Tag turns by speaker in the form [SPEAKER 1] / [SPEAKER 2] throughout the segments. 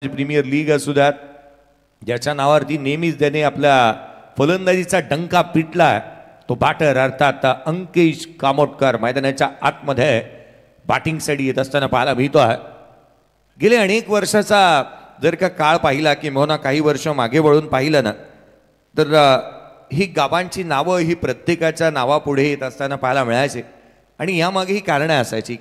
[SPEAKER 1] Premier league असू द्यात, ज्याच्या नावावरती नेहमीच त्याने आपल्या फलंदाजीचा डंका पिटला तो बॅटर अर्थात अंकेश कामोटकर मैदानाच्या आतमध्ये बॅटिंगसाठी येत असताना पाहायला मिळतो आहे. गेले अनेक वर्षाचा जर का काळ पाहिला किंवा काही वर्ष मागे वळून पाहिलं ना तर ही गावांची नावं ही प्रत्येकाच्या नावापुढे येत असताना पाहायला मिळायचे आणि यामागे ही कारणं असायची.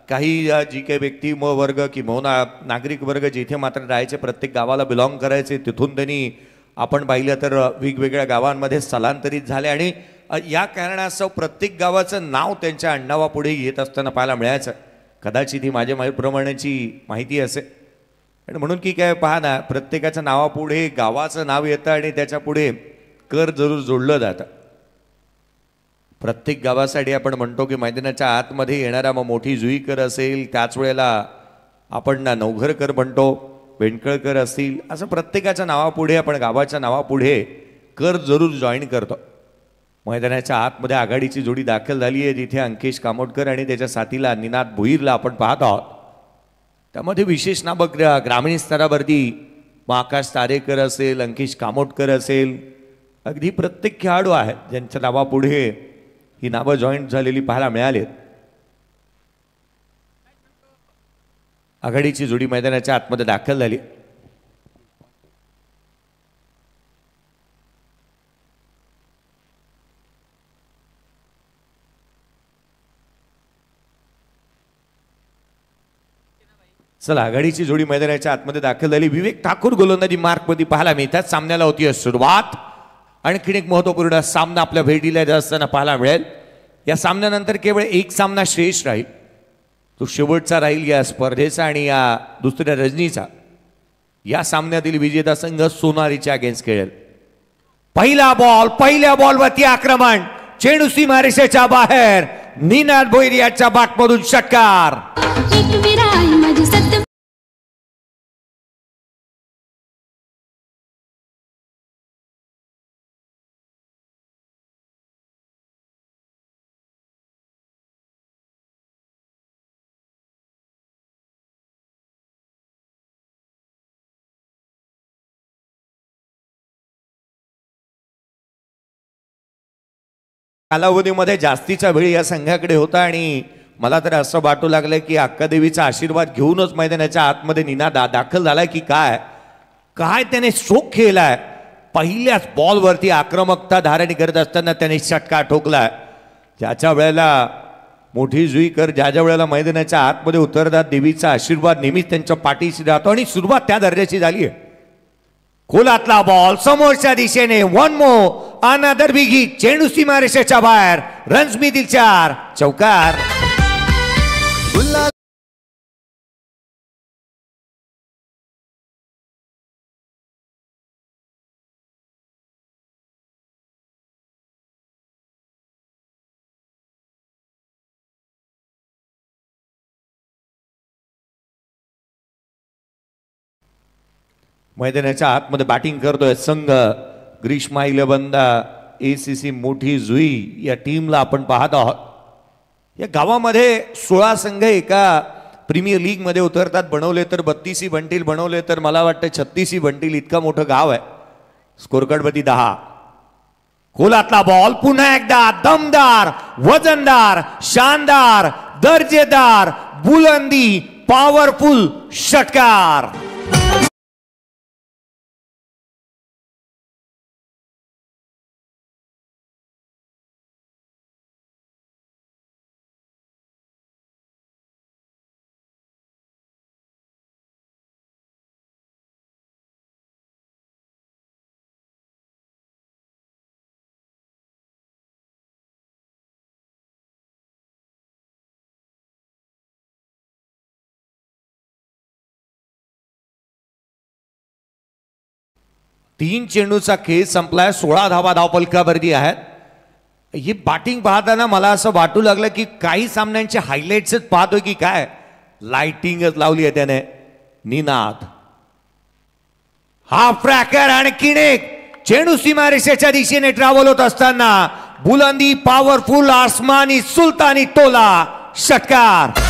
[SPEAKER 1] काही जी काही व्यक्ती वर्ग किंवा नागरिक वर्ग जिथे मात्र राहायचे, प्रत्येक गावाला बिलॉंग करायचे, तिथून त्यांनी आपण पाहिलं तर वेगवेगळ्या गावांमध्ये स्थलांतरित झाले आणि या कारणास्तव प्रत्येक गावाचं नाव त्यांच्या आडनावापुढे येत असताना पाहायला मिळायचं. कदाचित ही माझ्या प्रमाणाची माहिती असेल आणि म्हणून की काय पहा ना, प्रत्येकाच्या नावापुढे गावाचं नाव येतं आणि त्याच्या पुढे कर जरूर जोडलं जातं. प्रत्येक गावासाठी आपण म्हणतो की मैदानाच्या आतमध्ये येणारा मग मोठी जुईकर असेल, त्याच वेळेला आपण नवघरकर म्हणतो, वेंडकळकर असतील, असं प्रत्येकाच्या नावापुढे आपण गावाच्या नावापुढे कर जरूर जॉईन करतो. मैदानाच्या आतमध्ये आघाडीची जोडी दाखल झाली आहे, जिथे अंकेश कामोटकर आणि त्याच्या साथीला निनाद भोईरला आपण पाहत आहोत. त्यामध्ये विशेष नाव ग्रामीण स्तरावरती आकाश तारेकर असेल, अंकेश कामोटकर असेल, अगदी प्रत्येक खेळाडू आहेत ज्यांच्या नावापुढे ही नावं जॉईंट झालेली पाहायला मिळालेत. आघाडीची जोडी मैदानाच्या आतमध्ये दाखल झाली. चला, आघाडीची जोडी मैदानाच्या आतमध्ये दाखल झाली. विवेक ठाकूर गोलंदाजी मार्कमध्ये पाहायला मिळतात. सामन्याला होती सुरुवात. आणखीन एक महत्वपूर्ण सामना आपल्या भेटीला असताना पाहायला मिळेल. या सामन्यानंतर केवळ एक सामना शेष राहील, तो शेवटचा राहील या स्पर्धेचा आणि या दुसऱ्या रजनीचा. या सामन्यातील विजेता संघ सोनारीच्या अगेन्स्ट खेळेल. पहिल्या बॉलवरती आक्रमण, चेंडू सीमारेषेच्या बाहेर, निनाद भोईर याच्या बॅटमधून षटकार. कालावधीमध्ये जास्तीचा वेळ या संघाकडे होता आणि मला तर असं वाटू लागलं की अक्कादेवीचा आशीर्वाद घेऊनच मैदानाच्या आतमध्ये निनाद दाखल झालाय की काय त्याने स्ट्रोक खेळलाय. पहिल्याच बॉलवरती आक्रमकता धारण करत असताना त्याने षटकार ठोकलाय. ज्याच्या वेळेला मोठी जुईकर ज्या वेळेला मैदानाच्या आतमध्ये उतरतात, देवीचा आशीर्वाद नेहमीच त्यांच्या पाठीशी राहतो आणि सुरुवात त्या दर्जाची झाली आहे. खोलातला बॉल समोरच्या दिशेने, one more another big hit, चेंडू सीमारेषेच्या बाहेर, रन्स मिळतील 4, चौकार. मैदानाच्या आतमध्ये बॅटिंग करतोय संघ ग्रीष्मा इलेव्हनदा ACC मोठी जुई या टीमला आपण पाहत आहोत. या गावामध्ये 16 संघ एका प्रीमियर लीग मध्ये उतरतात. बनवले तर 32 बनतील, बनवले तर मला वाटतं 36 बनतील, इतका मोठं गाव आहे. स्कोरकार्डवरती 10. खोलातला बॉल पुन्हा एकदा दमदार, वजनदार, शानदार, दर्जेदार, बुलंदी, पॉवरफुल षटकार. तीन चेंडूचा खेळ संपलाय. 16 धावा धावफलकावरती आहेत. ही बॅटिंग पाहताना मला असं वाटू लागलं की काही सामन्यांचे हायलाइट्सच पाहतोय की काय लाइटिंगच लावली आहे त्याने. निनाद हाफ ट्रॅकर आणखीन एक, चेंडू सीमारेषेच्या दिशेने ट्रॅव्हल होत असताना बुलंदी, पॉवरफुल, आसमानी, सुलतानी टोला, षटकार.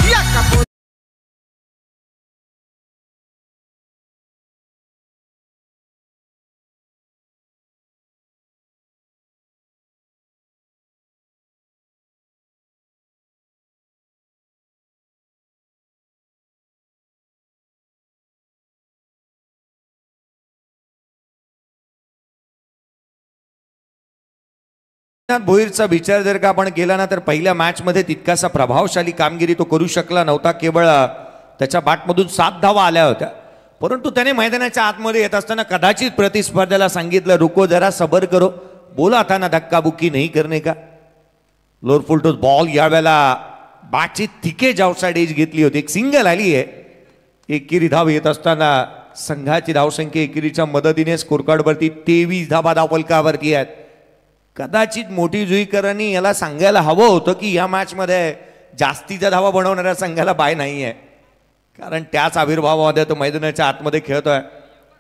[SPEAKER 1] भोईरचा विचार जर का आपण केला ना तर पहिल्या मॅचमध्ये तितकासा प्रभावशाली कामगिरी तो करू शकला नव्हता. केवळ त्याच्या बॅटमधून 7 धावा आल्या होत्या. परंतु त्याने मैदानाच्या आतमध्ये येत असताना कदाचित प्रतिस्पर्ध्याला सांगितलं रुको जरा सबर करो, बोला आता ना धक्काबुक्की नाही करणे का. लोअर फुल टॉस बॉल यावेळेला बॅटची थिकेज आउटसाइड एज घेतली होती. एक सिंगल आली आहे. एकेरी धाव येत असताना संघाची धावसंख्या एकेरीच्या मदतीने स्कोरकार्डवरती 23 धावा धावफलकावरती आहेत. कदाचित मोठी जुईकरांनी याला सांगायला हवं होतं की या मॅचमध्ये जास्तीच्या धावा बनवणाऱ्या संघाला बाय नाही आहे, कारण त्याच आविर्भावामध्ये तो मैदानाच्या आतमध्ये खेळतोय.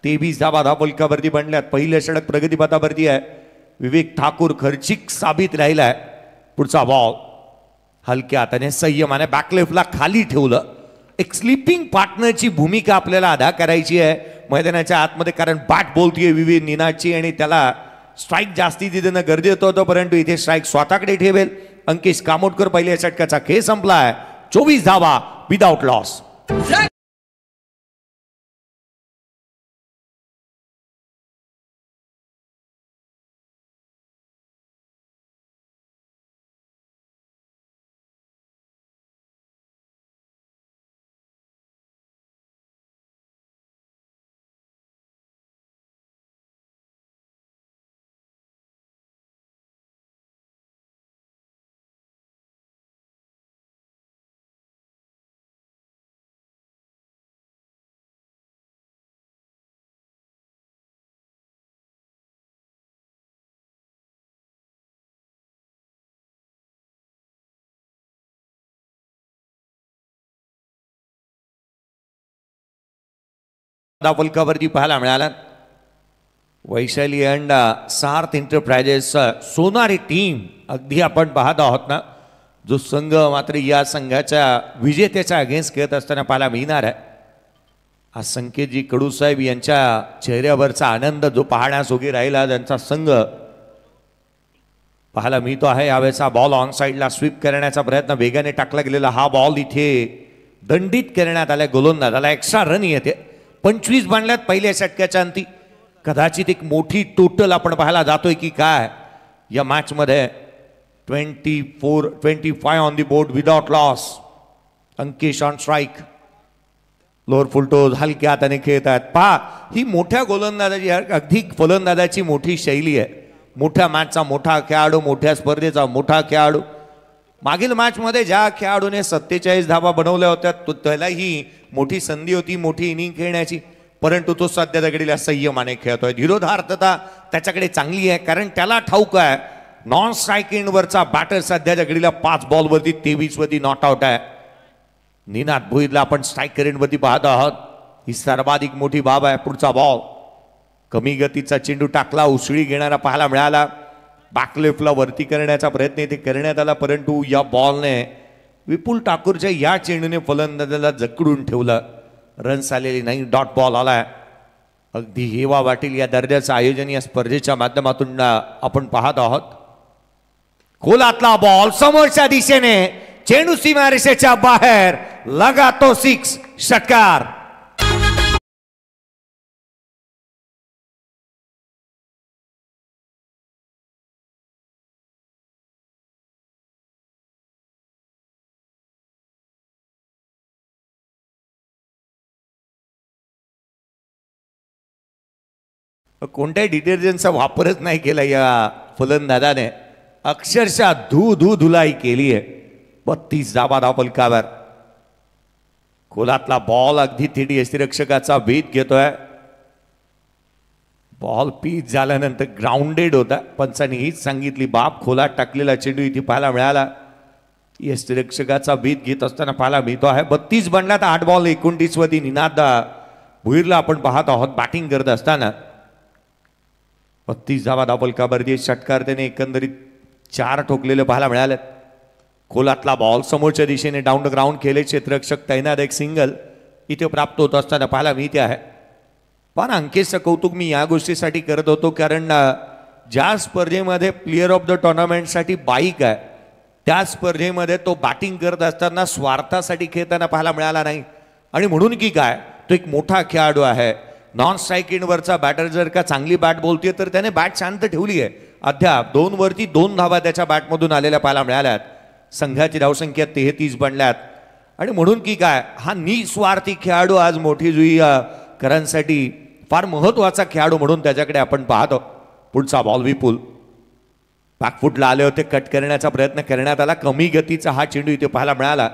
[SPEAKER 1] 23 धावा धावफलकावरती बनल्यात. पहिल्या षटक प्रगतीपथावरती आहे. विवेक ठाकूर खर्चिक साबित राहिलाय. पुढचा बॉल हलक्या हाताने संयमाने बॅकलेफ्टला खाली ठेवलं. एक स्लीपिंग पार्टनरची भूमिका आपल्याला अदा करायची आहे मैदानाच्या आतमध्ये, कारण बॅट बोलतीये विवेक निनादची आणि त्याला स्ट्राईक जास्ती देणं गरजेचं होतं, परंतु इथे स्ट्राईक स्वतःकडे ठेवेल. अंकेश कामोटकर पहिल्या षटकाचा खेळ संपलाय. 24 धावा विदाउट लॉस. धावफलकावरती पाहायला मिळाला. वैशाली अँड सार्थ एंटरप्राइजेस सोनारी टीम अगदी आपण पाहत आहोत ना, जो संघ मात्र या संघाच्या विजेत्याच्या अगेन्स्ट खेळत असताना पाहायला मिळणार आहे. आज संकेतजी कडूसाहेब यांच्या चेहऱ्यावरचा आनंद जो पाहण्याजोगे राहिला, त्यांचा संघ पाहायला मिळतो आहे. यावेळेचा बॉल ऑन साईडला स्वीप करण्याचा प्रयत्न वेगाने टाकला गेलेला. हा बॉल इथे दंडित करण्यात आला गोलंदाजाला. एक्स्ट्रा रन येते. 25 बांधल्यात पहिल्या षटकाच्या अंती. कदाचित एक मोठी टोटल आपण पाहायला जातोय की काय या मॅच मध्ये. 25 on the board without loss. Ankesh on strike. Lower full toss हलक्या हाताने खेळतात. पहा ही मोठ्या गोलंदाजाची अगदी फलंदाजाची मोठी शैली आहे. मोठ्या मॅचचा मोठा खेळाडू, मोठ्या स्पर्धेचा मोठा खेळाडू. मागील मॅच मध्ये ज्या खेळाडूने 47 धावा बनवल्या होत्या त्यालाही मोठी संधी होती मोठी इनिंग खेळण्याची, परंतु तो सध्या दगडीला संयमाने खेळतोय. धीरोधार्तता त्याच्याकडे चांगली आहे, कारण त्याला ठाऊक आहे नॉन स्ट्राईक एंडवरचा बॅटर सध्या दगडीला 5 बॉलवरती 23 वरती नॉट आउट आहे. निनाद भोईरला आपण स्ट्राईक रेटवरती पाहत आहोत. ही सर्वाधिक मोठी बाब आहे. पुढचा बॉल कमी गतीचा चेंडू टाकला, उसळी घेणारा पाहायला मिळाला. बॅकलेफ्टला वरती करण्याचा प्रयत्न इथे करण्यात आला, परंतु या बॉलने विपुल ठाकूरच्या या चेंडूने फलंदाजाला जकडून ठेवलं. रन्स आलेली नाही. डॉट बॉल आलाय. अगदी हेवा वाटेल या दर्जाचं आयोजन या स्पर्धेच्या माध्यमातून आपण पाहत आहोत. खोलातला बॉल समोरच्या दिशेने, चेंडू सीमारेषेच्या बाहेर, लगा तो 6. षटकार. कोणत्याही डिटर्जंटचा वापरच नाही केला या फलंदाजाने. अक्षरशः धुलाई केली आहे. 32 धावा धावफलकावर. खोलातला बॉल अगदी थेट यष्टिरक्षकाचा भेद घेतोय. बॉल पीच झाल्यानंतर ग्राउंडेड होता. पंचांनी हीच सांगितली बाब. खोलात टाकलेला चेंडू इथे पाहायला मिळाला. यष्टिरक्षकाचा भेद घेत असताना पाहायला मिळतो आहे. 32 बनल्यात. 8 बॉल 29 वरती निनाद भोईरला आपण पाहत आहोत बॅटिंग करत असताना. 32 धावा धावफलकावरती. षटकार त्याने एकंदरीत 4 ठोकलेले पाहायला मिळाले. खोलातला बॉल समोरच्या दिशेने डाऊन द ग्राउंड खेळले. क्षेत्ररक्षक तैनात. एक सिंगल इथे प्राप्त होत असताना पाहायला मिळते आहे. पण अंकेशचं कौतुक मी या गोष्टीसाठी करत होतो, कारण ज्या स्पर्धेमध्ये प्लेयर ऑफ द टुर्नामेंटसाठी बाईक आहे, त्या स्पर्धेमध्ये तो बॅटिंग करत असताना स्वार्थासाठी खेळताना पाहायला मिळाला नाही. आणि म्हणून की काय, तो एक मोठा खेळाडू आहे. नॉन स्ट्राईक एंडवरचा बॅटर जर का चांगली बॅट बोलतोय तर त्याने बॅट शांत ठेवली आहे अद्याप 2 वरती 2 धावा त्याच्या बॅटमधून आलेल्या पाहायला मिळाल्यात. संघाची धावसंख्या 33 बनल्यात आणि म्हणून की काय हा निस्वार्थी खेळाडू आज मोठी जुई करांसाठी फार महत्त्वाचा खेळाडू म्हणून त्याच्याकडे आपण पाहतो. पुढचा बॉल विपुल बॅकफुटला आले होते, कट करण्याचा प्रयत्न करण्यात आला. कमी गतीचा हा चेंडू इथे पाहायला मिळाला.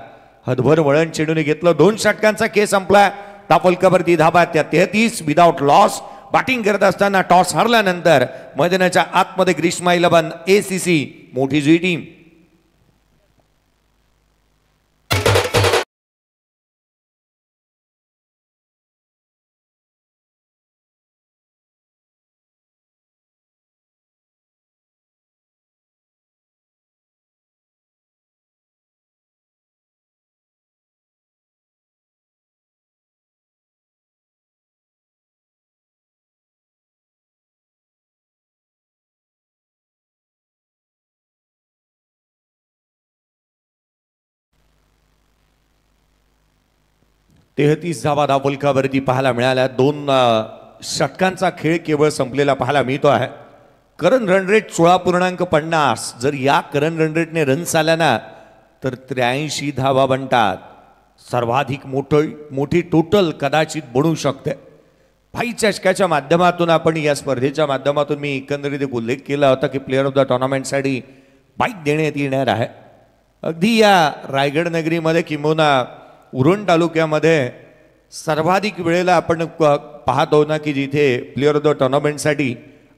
[SPEAKER 1] हदभर वळण चेंडूने घेतलं. 2 षटकांचा खेळ संपलाय. दापोलकावरती धाबा त्या 33 विदाउट लॉस. बॅटिंग करत असताना टॉस हरल्यानंतर मैदानाच्या आतमध्ये ग्रीष्मा 11 ACC मोठी जुई टीम. तेहतीस धावा दापोलकावरती पाहायला मिळाल्या. 2 षटकांचा खेळ केवळ संपलेला पाहायला मिळतो आहे. Current run rate 16.50. जर या करंट रन रेटने रन्स आल्या ना तर 83 धावा बनतात. सर्वाधिक मोठी टोटल कदाचित बनू शकते. भाई चषकाच्या माध्यमातून आपण या स्पर्धेच्या माध्यमातून मी एकंदरीत एक उल्लेख केला होता की प्लेअर ऑफ द टुर्नामेंटसाठी बाईक देण्यात येणार आहे. अगदी या रायगड नगरीमध्ये किंबहुना उरण तालुक्यामध्ये सर्वाधिक वेळेला आपण पाहतो ना की जिथे प्लेअर ऑफ द टुर्नामेंटसाठी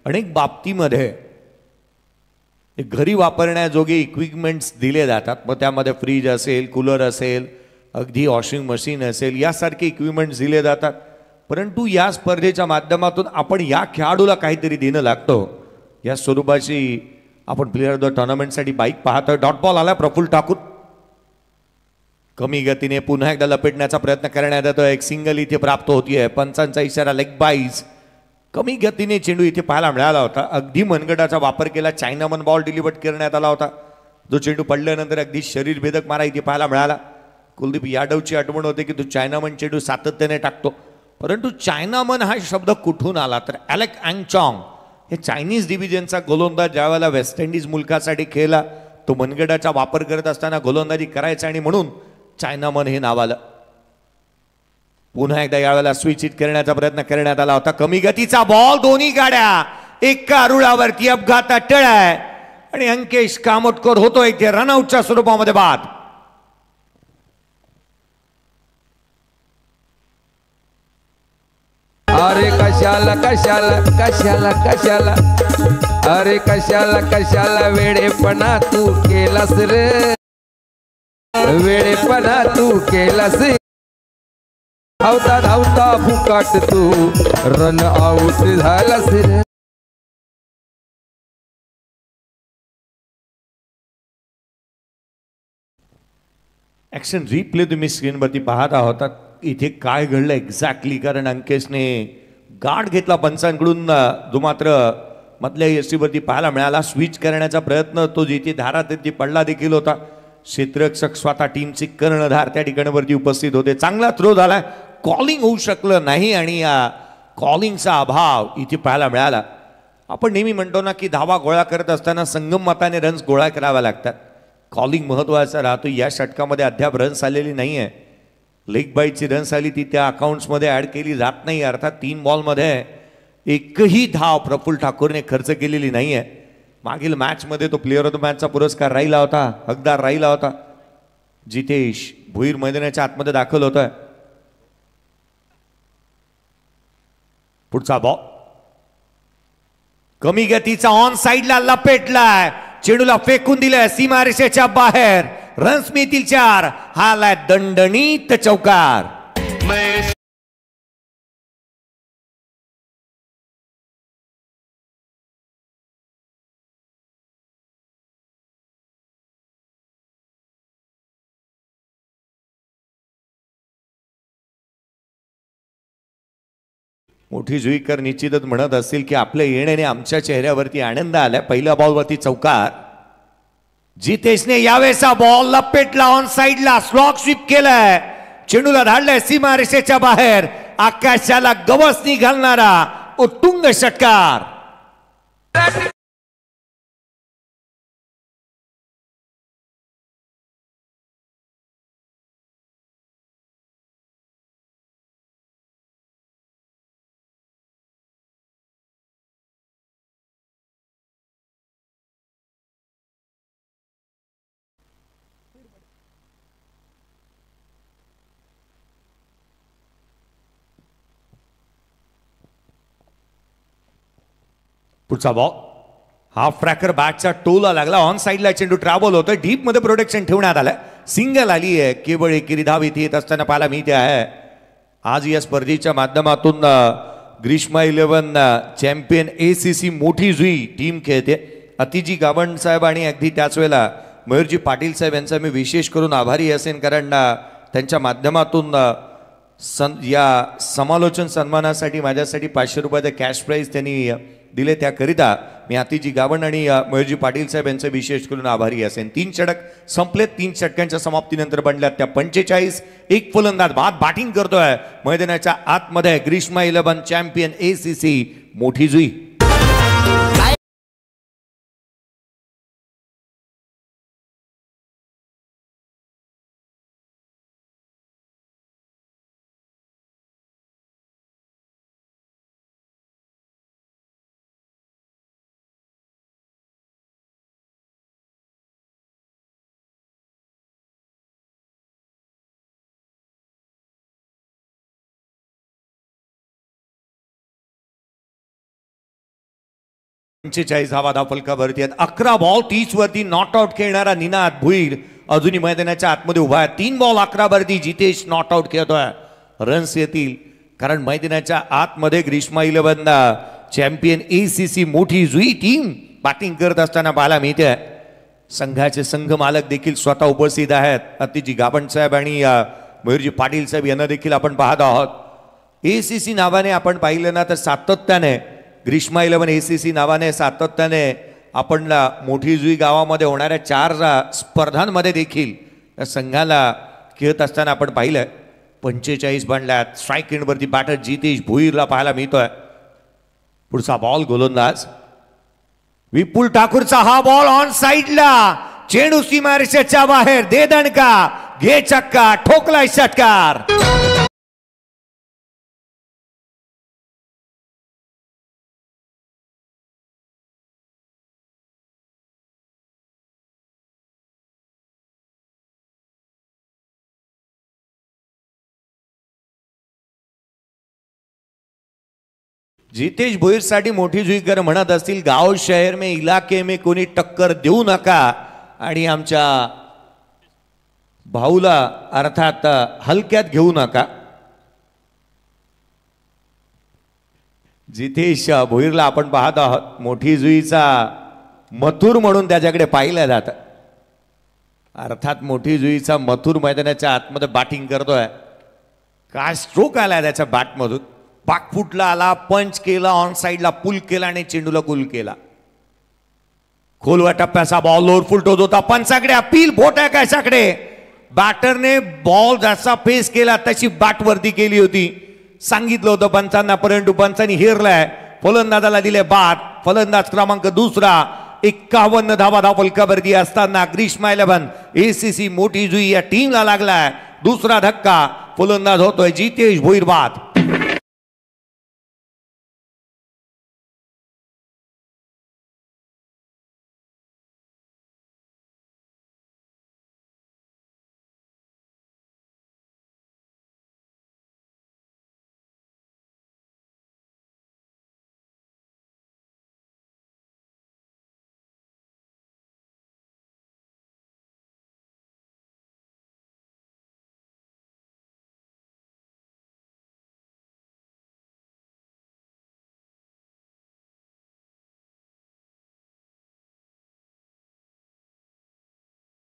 [SPEAKER 1] अनेक बाबतीमध्ये घरी वापरण्याजोगे इक्विपमेंट्स दिले जातात. मग त्यामध्ये फ्रीज असेल, कूलर असेल, अगदी वॉशिंग मशीन असेल, यासारखे इक्विपमेंट्स दिले जातात. परंतु या स्पर्धेच्या माध्यमातून आपण या खेळाडूला काहीतरी देणं लागतो. या स्वरूपाची आपण प्लेअर ऑफ द टुर्नामेंटसाठी बाईक पाहतोय. डॉट बॉल आला प्रफुल्ल ठाकूर. कमी गतीने पुन्हा एकदा लपेटण्याचा प्रयत्न करण्यात येतो. एक सिंगल इथे प्राप्त होतीये. पंचांचा इशारा लेग बाईज. कमी गतीने चेंडू इथे पाहायला मिळाला होता. अगदी मनगटाचा वापर केला. चायनामन बॉल डिलिव्हर करण्यात आला होता. जो चेंडू पडल्यानंतर अगदी शरीरभेदक मारा इथे पाहायला मिळाला. कुलदीप यादवची आठवण होते की तो चायनामन चेंडू सातत्याने टाकतो. परंतु चायनामन हा शब्द कुठून आला तर ॲलेक अँगचॉंग हे चायनीज डिव्हिजनचा गोलंदाज ज्यावेळेला वेस्ट इंडिज मुलखासाठी खेळला तो मनगटाचा वापर करत असताना गोलंदाजी करायचा आणि म्हणून चायनामन हे नाव आलं. पुन्हा एकदा यावेळेला स्विच हिट करण्याचा प्रयत्न करण्यात आला होता. कमी गतीचा बॉल. दोन्ही गाड्या एका रुळावरती अपघातात टळाय आणि अंकेश कामोटकर होतो इथे रनआउटच्या स्वरूपामध्ये बाद.
[SPEAKER 2] अरे कशाला कशाला कशाला कशाला अरे कशाला कशाला वेडेपणा तू केलास रे. वेडेपणा तू केलास. धावता धावता फुकाट तू रन आउट झालास रे.
[SPEAKER 1] ऍक्शन रिप्ले तुम्ही स्क्रीनवरती पाहत आहोत. इथे काय घडलं एक्झॅक्टली, कारण अंकेशने गार्ड घेतला पंचांकडून जो मात्र मधल्या यष्टीवरती पाहायला मिळाला. स्विच करण्याचा प्रयत्न तो जिथे धारात ती पडला देखील होता. क्षेत्ररक्षक स्वतः टीमचे कर्णधार त्या ठिकाणावरती उपस्थित होते. चांगला थ्रो झाला. कॉलिंग होऊ शकलं नाही आणि या कॉलिंगचा अभाव इथे पाहायला मिळाला. आपण नेहमी म्हणतो ना की धावा गोळा करत असताना संगम मताने रन्स गोळा कराव्या लागतात. कॉलिंग महत्त्वाचा राहतो. या षटकामध्ये अद्याप रन्स आलेली नाही आहे. लेग बाईटची रन्स आली ती त्या अकाउंट्समध्ये ॲड केली जात नाही. अर्थात 3 बॉलमध्ये एकही धाव प्रफुल्ल ठाकूरने खर्च केलेली नाही आहे. मागील मॅचमध्ये तो प्लेअर ऑफ द मॅचचा पुरस्कार राहिला होता, हकदार राहिला होता. जितेश भुईर मैदानाच्या आतमध्ये दाखल होतोय. पुढचा बॉल कमी गतीचा ऑन साइडला लपेटलाय. चेंडूला फेकून दिलाय सीमारेषेच्या बाहेर. रन्स मिळतील 4. हा आलाय दणदणीत चौकार. मोठी जुईकर निश्चितच म्हणत असतील की आपल्या येण्याने आमच्या चेहऱ्यावरती आनंद आलाय. पहिल्या बॉलवरती चौकार. जितेशने यावेळेचा बॉल लपेटला. ऑन साइडला स्लॉग स्वीप केलाय. चेंडूला धाडलाय सीमारेषेच्या बाहेर. आकाशाला गवसणी घालणारा उत्तुंग षटकार. पुढचा बॉल हाफ ट्रॅकर बॅटच्या टोला लागला. ऑन साईडला चेंडू ट्रॅव्हल होतोय. डीप मध्ये प्रोटेक्शन ठेवण्यात आलं. सिंगल आली आहे. केवळ एकेरी धाव इथे येत असताना पाहायला मिळते आहे. आज या स्पर्धेच्या माध्यमातून ग्रीष्मा 11 चॅम्पियन ACC मोठी जुई टीम खेळते. अतिजी गावंड साहेब आणि अगदी त्याच वेळेला मयूरजी पाटील साहेब यांचा मी विशेष करून आभारी असेन, कारण त्यांच्या माध्यमातून या समालोचन सन्मानासाठी माझ्यासाठी 500 रुपयाचं कॅश प्राईज त्यांनी दिले. त्याकरिता मी अतिजी गावंड आणि मयूरजी पाटील साहेब यांचे विशेष करून आभारी असेन. 3 षटक संपलेत. 3 षटकांच्या समाप्तीनंतर बनल्यात त्या 45. एक फलंदाज बाद बॅटिंग करतोय मैदानाच्या आतमध्ये. ग्रीष्मा 11 चॅम्पियन ACC मोठी जुई. धावा धावफलकावरती आहेत. 11 बॉल 30 वरती नॉट आउट खेळणारा निनाद भुईर अजूनही मैदानाच्या आतमध्ये उभा आहे. 3 बॉल 11 वरती जितेश नॉट आउट खेळतोय. रन्स येतील कारण मैदानाच्या आतमध्ये ग्रीष्मा 11 चॅम्पियन ACC मोठी जुई टीम बॅटिंग करत असताना पाहायला मिळते. संघाचे संघ मालक देखील स्वतः उपस्थित आहेत. अतिजी गावंड साहेब आणि मयूरजी पाटील साहेब यांना देखील आपण पाहत आहोत. ACC नावाने आपण पाहिलं ना तर सातत्याने ग्रीष्मा 11 ACC नावाने सातत्याने आपण मोठी जुई गावामध्ये होणाऱ्या 4 स्पर्धांमध्ये देखील या संघाला खेळत असताना आपण पाहिलं. 45 बनल्यात. स्ट्राईक एंडवरती बॅटर जितेश भुईरला पाहायला मिळतोय. पुढचा बॉल गोलंदाज विपुल ठाकूरचा हा बॉल ऑन साईडला. चेंडू सीमारेषेच्या बाहेर. दे दणका, घे चक्का, ठोकलाय षटकार. जितेश भोईरसाठी मोठी जुईकर म्हणत असतील, गाव शहर में इलाके में कोणी टक्कर देऊ नका आणि आमच्या भाऊला अर्थात हलक्यात घेऊ नका. जितेश भोईरला आपण पाहत आहोत. मोठी जुईचा मथुर म्हणून त्याच्याकडे पाहिलं जातं. अर्थात मोठी जुईचा मथुर मैदानाच्या आतमध्ये बॅटिंग करतोय. काय स्ट्रोक आलाय त्याच्या बॅटमधून. बाकफुटला आला, पंच केला, ऑन साईडला पुल केला आणि चेंडूला कुल केला. खोलवा टप्प्याचा बॉल लोअर फुल टोच होता. पंचाकडे अपील, बोट आहे कशाकडे. बॅटरने बॉल जसा फेस केला तशी बॅट वरती केली होती. सांगितलं होतं पंचांना, परंतु पंचांनी हेरलाय. फलंदाजाला दिले बाद. फलंदाज क्रमांक 2 51 धावा धावफलकावरती असताना ग्रीष्मा 11 ACC मोठी जुई या टीमला लागलाय. दुसरा धक्का. फलंदाज होतोय जितेश भोईर बाद.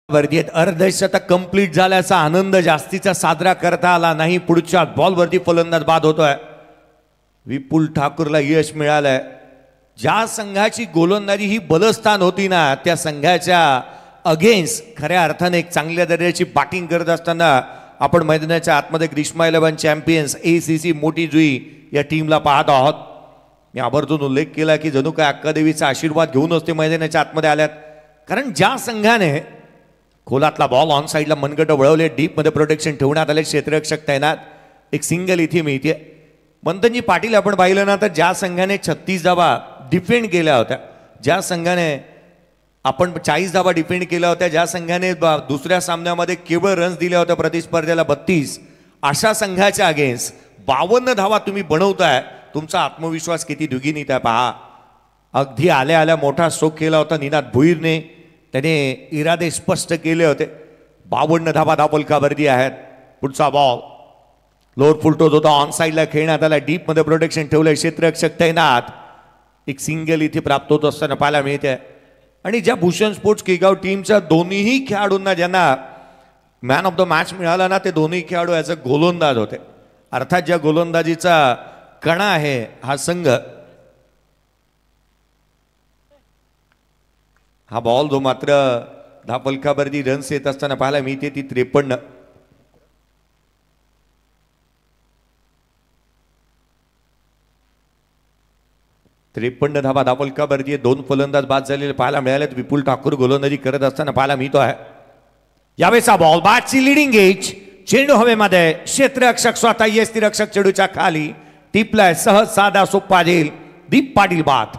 [SPEAKER 1] वरती अर्धशतक कंप्लीट झाल्याचा आनंद जास्तीचा साजरा करता आला नाही. पुढच्या बॉलवरती फलंदाज बाद होतोय. विपुल ठाकूरला यश मिळालंय. ज्या संघाची गोलंदाजी ही बलस्थान होती ना, त्या संघाच्या अगेन्स्ट खऱ्या अर्थाने एक चांगल्या दर्जाची बॅटिंग करत असताना आपण मैदानाच्या आतमध्ये ग्रीष्मा 11 चॅम्पियन्स ACC मोठी जुई या टीमला पाहत आहोत. मी आवर्जून उल्लेख केला की जणू काय अक्कादेवीचा आशीर्वाद घेऊनच ते मैदानाच्या आतमध्ये आल्यात. कारण ज्या संघाने खोलातला बॉल ऑन साईडला मनगट वळवले, डीप मध्ये प्रोटेक्शन ठेवण्यात आले, क्षेत्ररक्षक तैनात, एक सिंगल इथे मिळते. मंथनजी पाटील आपण पाहिलं ना तर ज्या संघाने 36 धावा डिफेंड केल्या होत्या, ज्या संघाने आपण 40 धावा डिफेंड केल्या होत्या, ज्या संघाने दुसऱ्या सामन्यामध्ये केवळ रन्स दिल्या होत्या प्रतिस्पर्ध्याला 32, अशा संघाच्या अगेन्स्ट 52 धावा तुम्ही बनवताय. तुमचा आत्मविश्वास किती दुगिनीत आहे पहा. अगदी आल्या आल्या मोठा स्ट्रोक केला होता निनाद भुईरने. त्याने इरादे स्पष्ट केले होते. 52 धावा धावफलकावरती आहेत. पुढचा बॉल लोअर फुल टोच होता, ऑन साईडला खेळण्यात आला. डीप मध्ये प्रोटेक्शन ठेवलंय क्षेत्ररक्षक तैनात. एक सिंगल इथे प्राप्त होत असताना पाहायला मिळते. आणि ज्या भूषण स्पोर्ट्स किकआउट टीमच्या दोन्ही खेळाडूंना ज्यांना मॅन ऑफ द मॅच मिळाला ना, ते दोन्ही खेळाडू ॲज अ गोलंदाज होते. अर्थात ज्या गोलंदाजीचा कणा आहे हा संघ, हा बॉल जो मात्र धावफलकावरती रन्स येत असताना पाहायला मिळते ती 53. धावा धावफलकावरती 2 फलंदाज बाद झालेले पाहायला मिळालेत. विपुल ठाकूर गोलंदाजी करत असताना पाहायला मिळतो आहे. यावेळेचा बॉल बाची लिडिंग एज, चेंडू हवेमध्ये, क्षेत्ररक्षक स्वतः यष्टिरक्षक चेंडूच्या खाली टिपलाय. सहज साधा सोपा झेल. दीप पाटील बाद.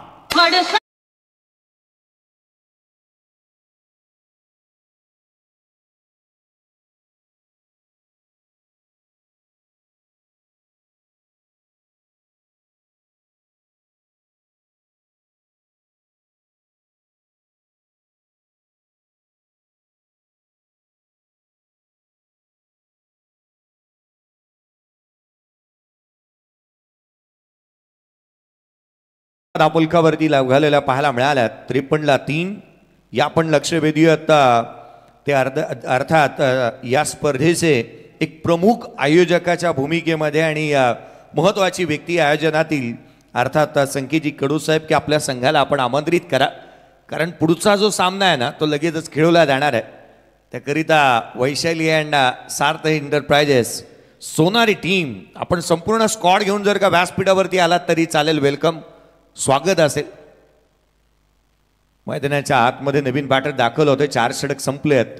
[SPEAKER 1] धावफलकावरती घालेल्या पाहायला मिळाल्यात. 53 3. या पण लक्ष वेधूयात ते अर्थात या स्पर्धेचे एक प्रमुख आयोजकाच्या भूमिकेमध्ये आणि महत्वाची व्यक्ती आयोजनातील अर्थात संकेतजी कडू साहेब की आपल्या संघाला आपण आमंत्रित करा, कारण पुढचा जो सामना आहे ना तो लगेचच खेळवला जाणार आहे. त्याकरिता वैशाली अँड सार्थ एंटरप्राइजेस सोनारी टीम, आपण संपूर्ण स्क्वॉड घेऊन जर का व्यासपीठावरती आलात तरी चालेल. वेलकम, स्वागत असेल. मैदानाच्या आतमध्ये नवीन बॅटर दाखल होते. 4 षटक संपले आहेत.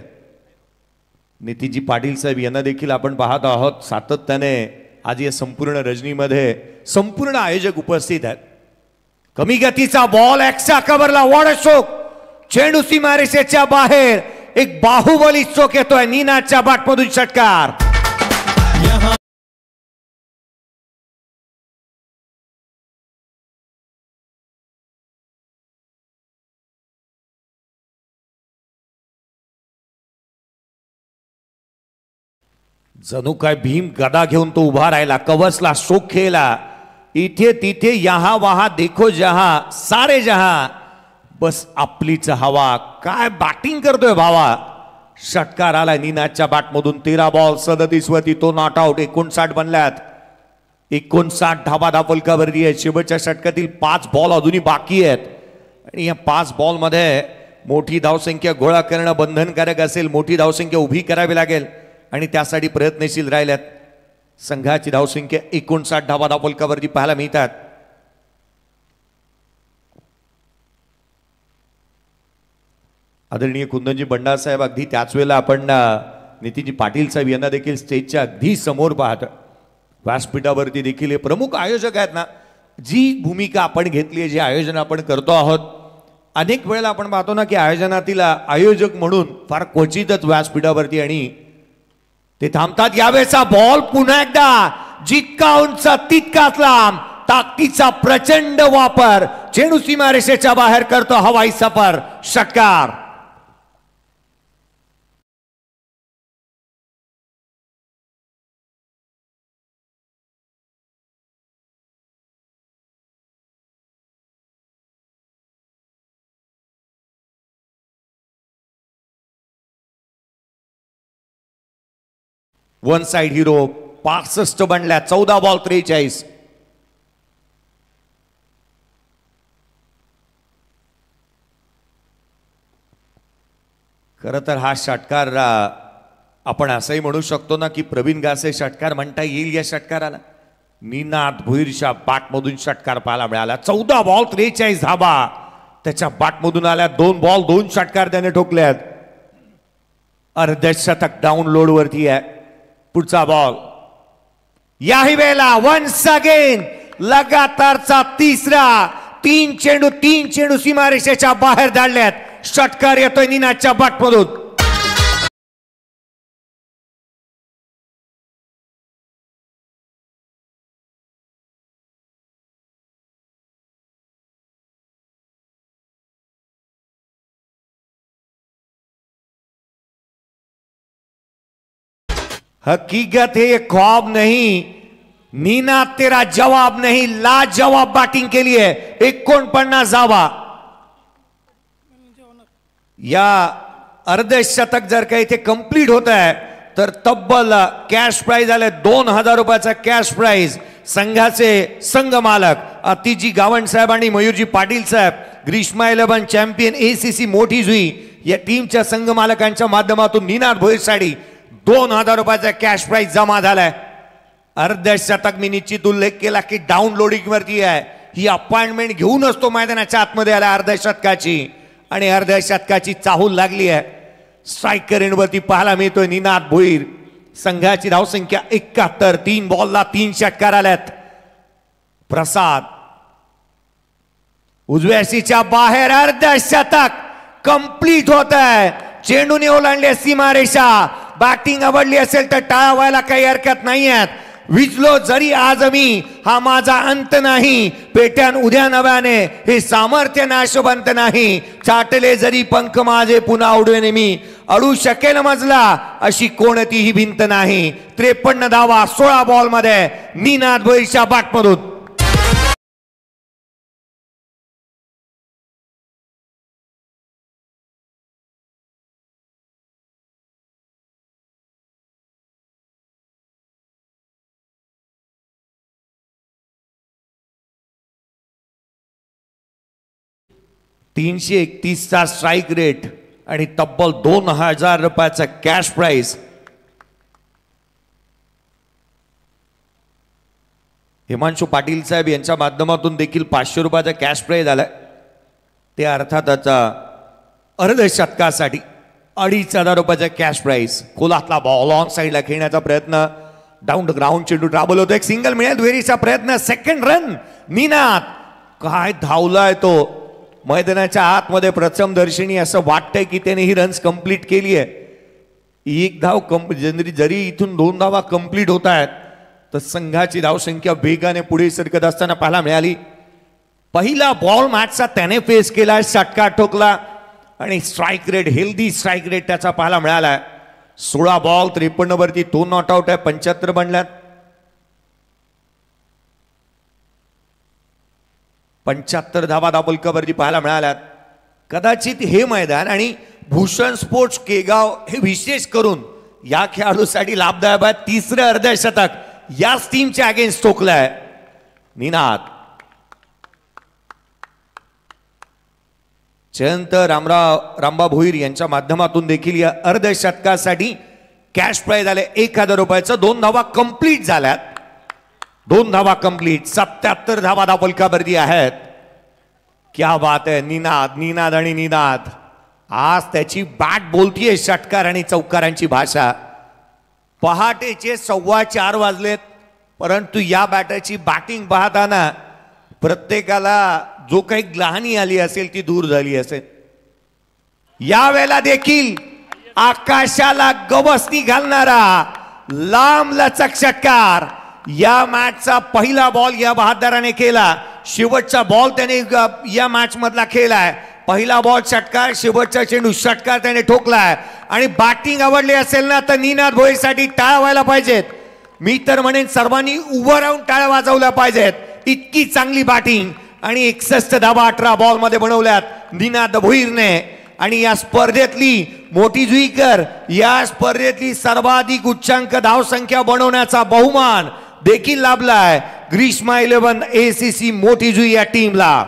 [SPEAKER 1] नितीनजी पाटील साहेब यांना देखील आपण पाहत आहोत सातत्याने. आज या संपूर्ण रजनीमध्ये संपूर्ण आयोजक उपस्थित आहेत. कमी गतीचा बॉल एक्स्ट्रा कव्हरला, वॉड स्ट्रोक, चेंडू सीमारेषेच्या बाहेर. एक बाहुबली स्ट्रोक येतोय. निनादच्या बॅटमधून षटकार. जणू काय भीम गदा घेऊन तो उभा राहिला. कवचला, स्ट्रोक खेळला. इथे तिथे यहा वहा देखो जहा सारे जहा बस आपलीच हवा. काय बॅटिंग करतोय भावा. षटकार आला निनादच्या बॅटमधून. 13 बॉल 37 वरती तो नॉट आउट. 59 बनल्यात. 59 धावा धावफलकावरती आहे. शेवटच्या षटकातील 5 बॉल अजूनही बाकी आहेत आणि या 5 बॉल मध्ये मोठी धावसंख्या गोळा करणं बंधनकारक असेल. मोठी धावसंख्या उभी करावी लागेल आणि त्यासाठी प्रयत्नशील राहिल्यात. संघाची धावसंख्या 59 धावा धावफलकावरती पाहायला मिळतात. आदरणीय कुंदनजी बंडा साहेब, अगदी त्याच वेळेला आपण नितीनजी पाटील साहेब यांना देखील स्टेजच्या अगदी समोर पाहतो. व्यासपीठावरती देखील हे प्रमुख आयोजक आहेत ना. जी भूमिका आपण घेतली आहे, जे आयोजन आपण करतो आहोत, अनेक वेळेला आपण पाहतो ना की आयोजनातील आयोजक म्हणून फार क्वचितच व्यासपीठावरती आणि ते थांबतात. यावेळेचा बॉल पुन्हा एकदा जितका उंच तितकाच लांब. ताकदीचा प्रचंड वापर. चेंडू सीमारेषेच्या बाहेर करतो हवाई सफर. षटकार. One side hero. 65 बनल्या. 14 बॉल 43. खरं तर हा षटकार आपण असंही म्हणू शकतो ना की प्रवीण घासे षटकार म्हणता येईल. या षटकाराला निनाद भुईरच्या बॅटमधून षटकार पाहायला मिळाला. 14 बॉल 43 धावा त्याच्या बॅटमधून आल्या. 2 बॉल 2 षटकार त्याने ठोकल्यात. अर्धशतक डाऊनलोड वरती आहे. पुढचा बॉल याही वेळेला वन्स अगेन लगातारचा तिसरा. 3 चेंडू सीमारेषेच्या बाहेर धाडल्यात. षटकार येतोय निनादच्या बॅटमधून. हकीकत है ये ख्वाब नहीं, नीनाद तेरा जवाब नहीं, लाजवाब बैटिंग के लिए 49 धावा. या अर्धशतक जर का इथे कंप्लीट होत आहे तर तब्बल कॅश प्राइज आले 2000 रुपयाचा कॅश प्राइज. संघाचे संघ मालक अतिजी गावंड साहेब आणि मयूरजी पाटील साहेब, ग्रीष्मा 11 चॅम्पियन ACC मोठी जुई या टीमच्या संघ मालकांच्या माध्यमातून नीनाद भोईरसाठी 2000 रुपयाचा कॅश प्राइज जमा झालाय. अर्धशतक मी निश्चित उल्लेख केला की डाउनलोडिंग वरती आहे. ही अपॉइंटमेंट घेऊनच तो मैदानाच्या आतमध्ये आला अर्धशतकाची आणि अर्धशतकाची चाहूल लागली आहे. स्ट्रायकर एंडवरती पाहायला मिळतोय नीनाद भोईर. संघाची धावसंख्या 71, 3 बॉलला 3 षटकार आल्यात. प्रसाद उजव्या सीच्या बाहेर अर्धशतक कंप्लीट होत आहे. चेंडूने ओलांडली सीमारेषा. बॅटिंग आवडली असेल तर टाळा व्हायला काही हरकत नाही आहेत. विजलो जरी आज मी, हा माझा अंत नाही. पेट्यान उद्या नव्याने हे सामर्थ्य नाशवंत नाही. चाटले जरी पंख माझे पुन्हा उडवेने मी, अडू शकेल मजला अशी कोणतीही भिंत नाही. 53 धावा 16 बॉल मध्ये नीनाद भोईरच्या बॅटमधून. $331 चा स्ट्राइक रेट आणि तब्बल 2000 रुपयाचा कॅश प्राइज. हिमांशु पाटील साहेब यांच्या माध्यमातून देखील 500 रुपयाचा कॅश प्राइज आलाय. ते अर्थातच अर्धशतकासाठी 2500 रुपयाचा कॅश प्राइज. खोलातला बॉल ऑन साइडला खेळण्याचा प्रयत्न, डाऊन द ग्राउंड चेंडू ट्रॅव्हल होतो. एक सिंगल मिळेल दुहेरीचा प्रयत्न. Second run Ninad. काय धावलाय तो मैदानाच्या आतमध्ये प्रथम दर्शनी. असं वाटतंय की त्याने ही रन्स कंप्लीट केली आहे. एक धाव जरी इथून 2 धावा कंप्लीट होत आहेत तर संघाची धावसंख्या वेगाने पुढे सरकत असताना पाहायला मिळाली. पहिला बॉल मॅचचा त्याने फेस केला, षटकार ठोकला आणि strike rate, healthy strike rate त्याचा पाहायला मिळाला. 16 बॉल 53 वरती 2 नॉट आउट आहे. 75 बनल्यात. 75 धावा धाबलकावरती पाहायला मिळाल्यात. कदाचित हे मैदान आणि भूषण स्पोर्ट्स केगाव हे विशेष करून या खेळाडूसाठी लाभदायक आहे. 3रं अर्धशतक याच टीमच्या अगेन्स्ट ठोकलाय नीनाद. जयंत रामबा भोईर यांच्या माध्यमातून देखील या अर्धशतकासाठी कॅश प्राइज आले 1000 रुपयाचं. 2 धावा कंप्लीट झाल्यात. 2 धावा कंप्लीट. 77 धावा धाबलकावरती आहेत. क्या बात आहे. नीनाद आणि नीनाद. आज त्याची बॅट बोलतीये षटकार आणि चौकारांची भाषा. पहाटेचे 4:15 वाजलेत, परंतु या बॅटरची बॅटिंग पाहताना प्रत्येकाला जो काही ग्लानी आली असेल ती दूर झाली असेल. यावेळेला देखील आकाशाला गवसणी घालणारा लांब लचक षटकार. या मॅचचा पहिला बॉल या बहादराने केला. शेवटचा बॉल त्याने या मॅच मधला खेळलाय. पहिला बॉल षटकार, शेवटचा चेंडू षटकार त्याने ठोकलाय. आणि बॅटिंग आवडली असेल ना तर नीनाद भोईरसाठी टाळ्या व्हायला पाहिजेत. मी तर म्हणेन सर्वांनी उभं राहून टाळ्या वाजवल्या पाहिजेत. इतकी चांगली बॅटिंग आणि 61 धावा 18 बॉल मध्ये बनवल्यात नीनाद भोईरने. आणि या स्पर्धेतली मोठी जुईकर, या स्पर्धेतली सर्वाधिक उच्चांक धावसंख्या बनवण्याचा बहुमान देखील लाभलाय ग्रीष्मा 11 ACC मोठी जुई या टीमला.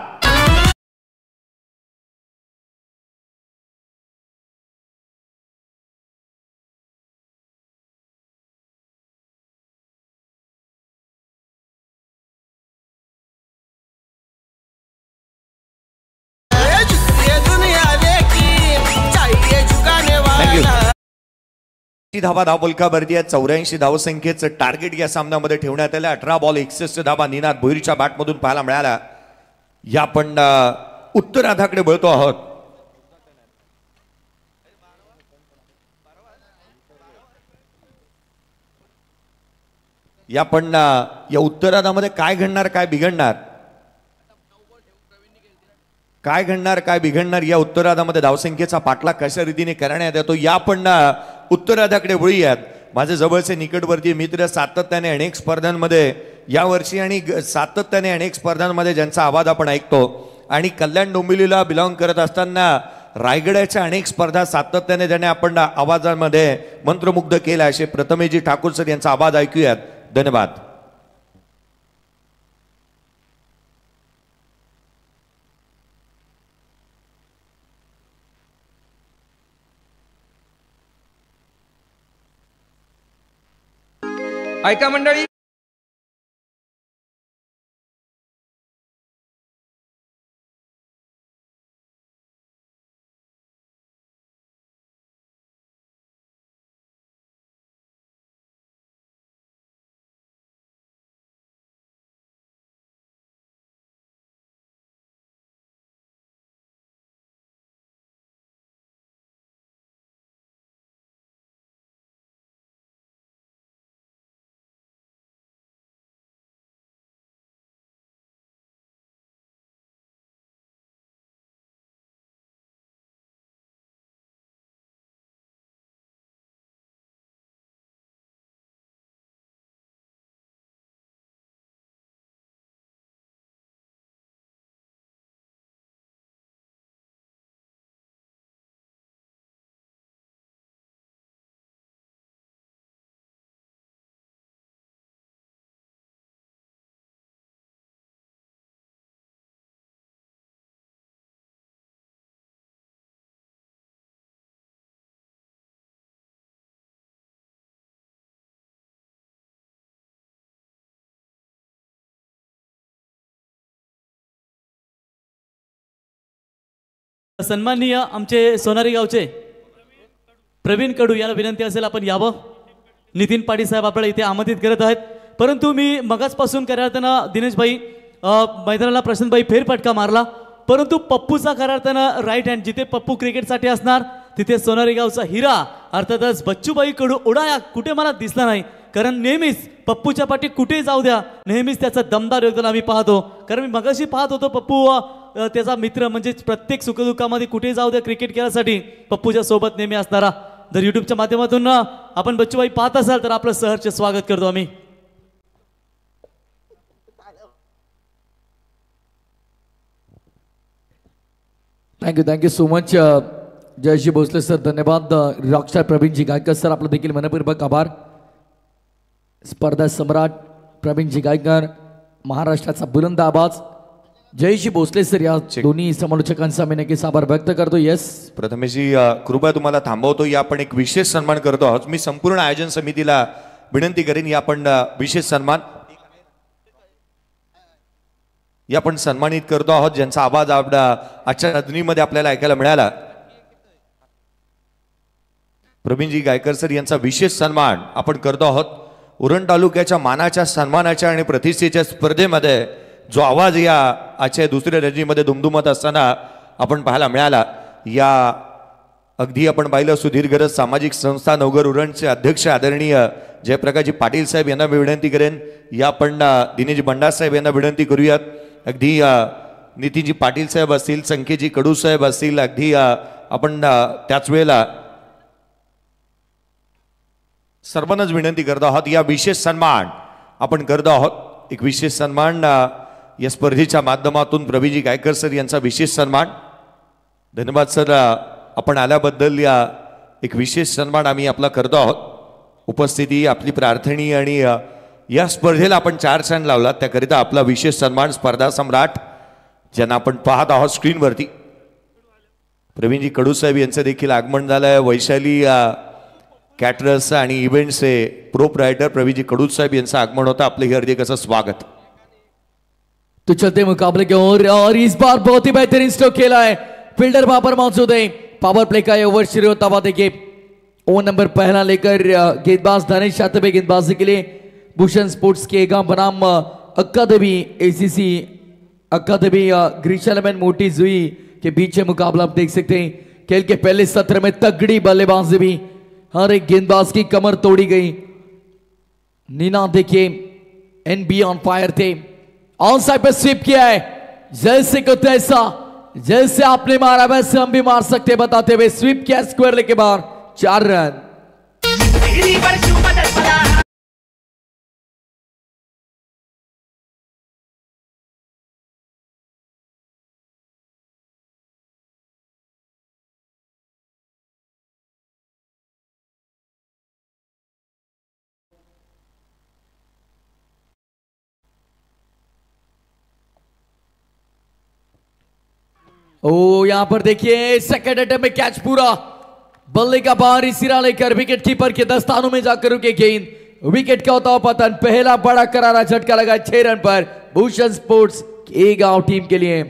[SPEAKER 1] धावा धावलकावरती 84 धावसंख्येचं टार्गेट या सामन्यामध्ये ठेवण्यात आलं. 18 बॉल 61 धावा नीनाद भोईरच्या बॅटमधून पाहायला मिळाला. या आपण उत्तरार्धाकडे वळतो आहोत. या पण या उत्तरार्धामध्ये काय घडणार, काय बिघडणार, काय घडणार, काय बिघडणार या उत्तरार्धामध्ये धावसंख्येचा पाठलाग कशा रीतीने करण्यात येतो या पण उत्तरार्धाकडे वळूयात. माझे जवळचे निकटवर्तीय मित्र सातत्याने अनेक स्पर्धांमध्ये यावर्षी आणि सातत्याने अनेक स्पर्धांमध्ये ज्यांचा आवाज आपण ऐकतो आणि कल्याण डोंबिवलीला बिलॉंग करत असताना रायगडाच्या अनेक स्पर्धा सातत्याने ज्याने आपण आवाजामध्ये मंत्रमुग्ध केला असे प्रथमेशजी ठाकूर सर यांचा आवाज ऐकूयात. धन्यवाद.
[SPEAKER 2] ऐका मंडळी,
[SPEAKER 3] सन्माननीय आमचे सोनारी गावचे प्रवीण कडू यांना विनंती असेल आपण यावं. नितीन पाटील साहेब आपल्याला इथे आमंत्रित करत आहेत. परंतु मी मगाचपासून खऱ्या अर्थानं दिनेशभाई मैदानाला प्रशांतभाई फेरफटका मारला, परंतु पप्पूचा खऱ्या अर्थानं राईट हँड जिथे पप्पू क्रिकेटसाठी असणार तिथे सोनारी गावचा हिरा अर्थातच बच्चूभाई कडू उडाया कुठे मला दिसला नाही. कारण नेहमीच पप्पूच्या पाठी कुठे जाऊ द्या नेहमीच त्याचा दमदार योगदान आम्ही पाहतो. कारण मी मगाशी पाहत होतो पप्पू त्याचा मित्र म्हणजे प्रत्येक सुखदुःखामध्ये कुठे जाऊ द्या क्रिकेट खेळासाठी पप्पूच्या सोबत नेहमी असणारा. जर यूट्यूबच्या माध्यमातून आपण बच्चूभाई पाहत असाल तर आपलं सहर्ष स्वागत करतो आम्ही.
[SPEAKER 4] Thank you so much Jayashree Bhosale sir. धन्यवाद. रॉकस्टार प्रवीणजी गायकर सर आपलं देखील मनपूर्वक आभार. स्पर्धा सम्राट प्रवीणजी गायकर, महाराष्ट्राचा बुलंद आवाज जयश्री भोसले सर या दोन्ही समालोचकांचा मी नक्कीच आभार व्यक्त करतो. येस
[SPEAKER 1] प्रथमेशजी कृपया तुम्हाला थांबवतो. या आपण एक विशेष सन्मान करतो आहोत. मी संपूर्ण आयोजन समितीला विनंती करेन या आपण विशेष सन्मान या आपण सन्मानित करतो आहोत ज्यांचा आवाज आजच्या नदनीमध्ये आपल्याला ऐकायला मिळाला. प्रवीणजी गायकर सर यांचा विशेष सन्मान आपण करतो आहोत. उरण तालुक्याच्या मानाच्या सन्मानाच्या आणि प्रतिष्ठेच्या स्पर्धेमध्ये जो आवाज या आजच्या दुसऱ्या रजनीमध्ये दुमदुमत असताना आपण पाहायला मिळाला. या अगदी आपण पाहिलं सुधीरगरज सामाजिक संस्था नवघर उरणचे अध्यक्ष आदरणीय जयप्रकाशजी पाटील साहेब यांना मी विनंती करेन. या आपण दिनेश बंडा साहेब यांना विनंती करूयात. अगदी नितीनजी पाटील साहेब असतील, संकेतजी कडू साहेब असतील, अगदी आपण त्याच वेळेला सर्वांनाच विनंती करतो आहोत. या विशेष सन्मान आपण करतो आहोत. एक विशेष सन्मान या स्पर्धेच्या माध्यमातून प्रवीणजी गायकर सर यांचा विशेष सन्मान. धन्यवाद सर आपण आल्याबद्दल. या एक विशेष सन्मान आम्ही आपला करतो आहोत. उपस्थिती आपली प्रार्थनी आणि या स्पर्धेला आपण 4 क्षण लावला त्याकरिता आपला विशेष सन्मान स्पर्धा सम्राट ज्यांना आपण पाहत आहोत स्क्रीनवरती. प्रवीणजी कडू साहेब यांचं देखील आगमन झालंय. वैशाली कॅटरर्स आणि इव्हेंट्सचे प्रोप्रायटर प्रवीणजी कडू साहेब यांचं आगमन होतं. आपले हार्दिक असं स्वागत.
[SPEAKER 4] तो चलते मुकाबले की और इस बार बहुत ही बेहतरीन स्ट्रोक खेला है. फील्डर वहां पर मौजूद है. पावर प्ले का ओवर शुरू होता हुआ देखिए ओवर नंबर पहला लेकर गेंदबाज दानिश शातबे गेंदबाजी के लिए भूषण स्पोर्ट्स के गांव बनाम अकादमी एसीसी अकादमी ग्रीशालमैन मोटी जुई के बीच मुकाबला आप देख सकते हैं. खेल के पहले सत्र में तगड़ी बल्लेबाजी भी हर एक गेंदबाज की कमर तोड़ी गई. नीना देखिए एनबी ऑन फायर थे. ऑन साइड पे स्वीप किया है. जैसे को तैसा जैसे आपने मारा वैसे हम भी मार सकते बताते हुए स्वीप किया स्क्वायर लेके बाहर 4 रन. ओ यहाँ पर देखिए सेकंड अटेम्प्ट में कैच पूरा, बल्ले का बाहरी सिरा लेकर विकेट कीपर के दस्तानों में जाकर रुके गेंद, विकेट का होता पतन। पहला बड़ा करारा झटका लगा 6 रन पर भूषण स्पोर्ट्स ए गांव टीम के लिए।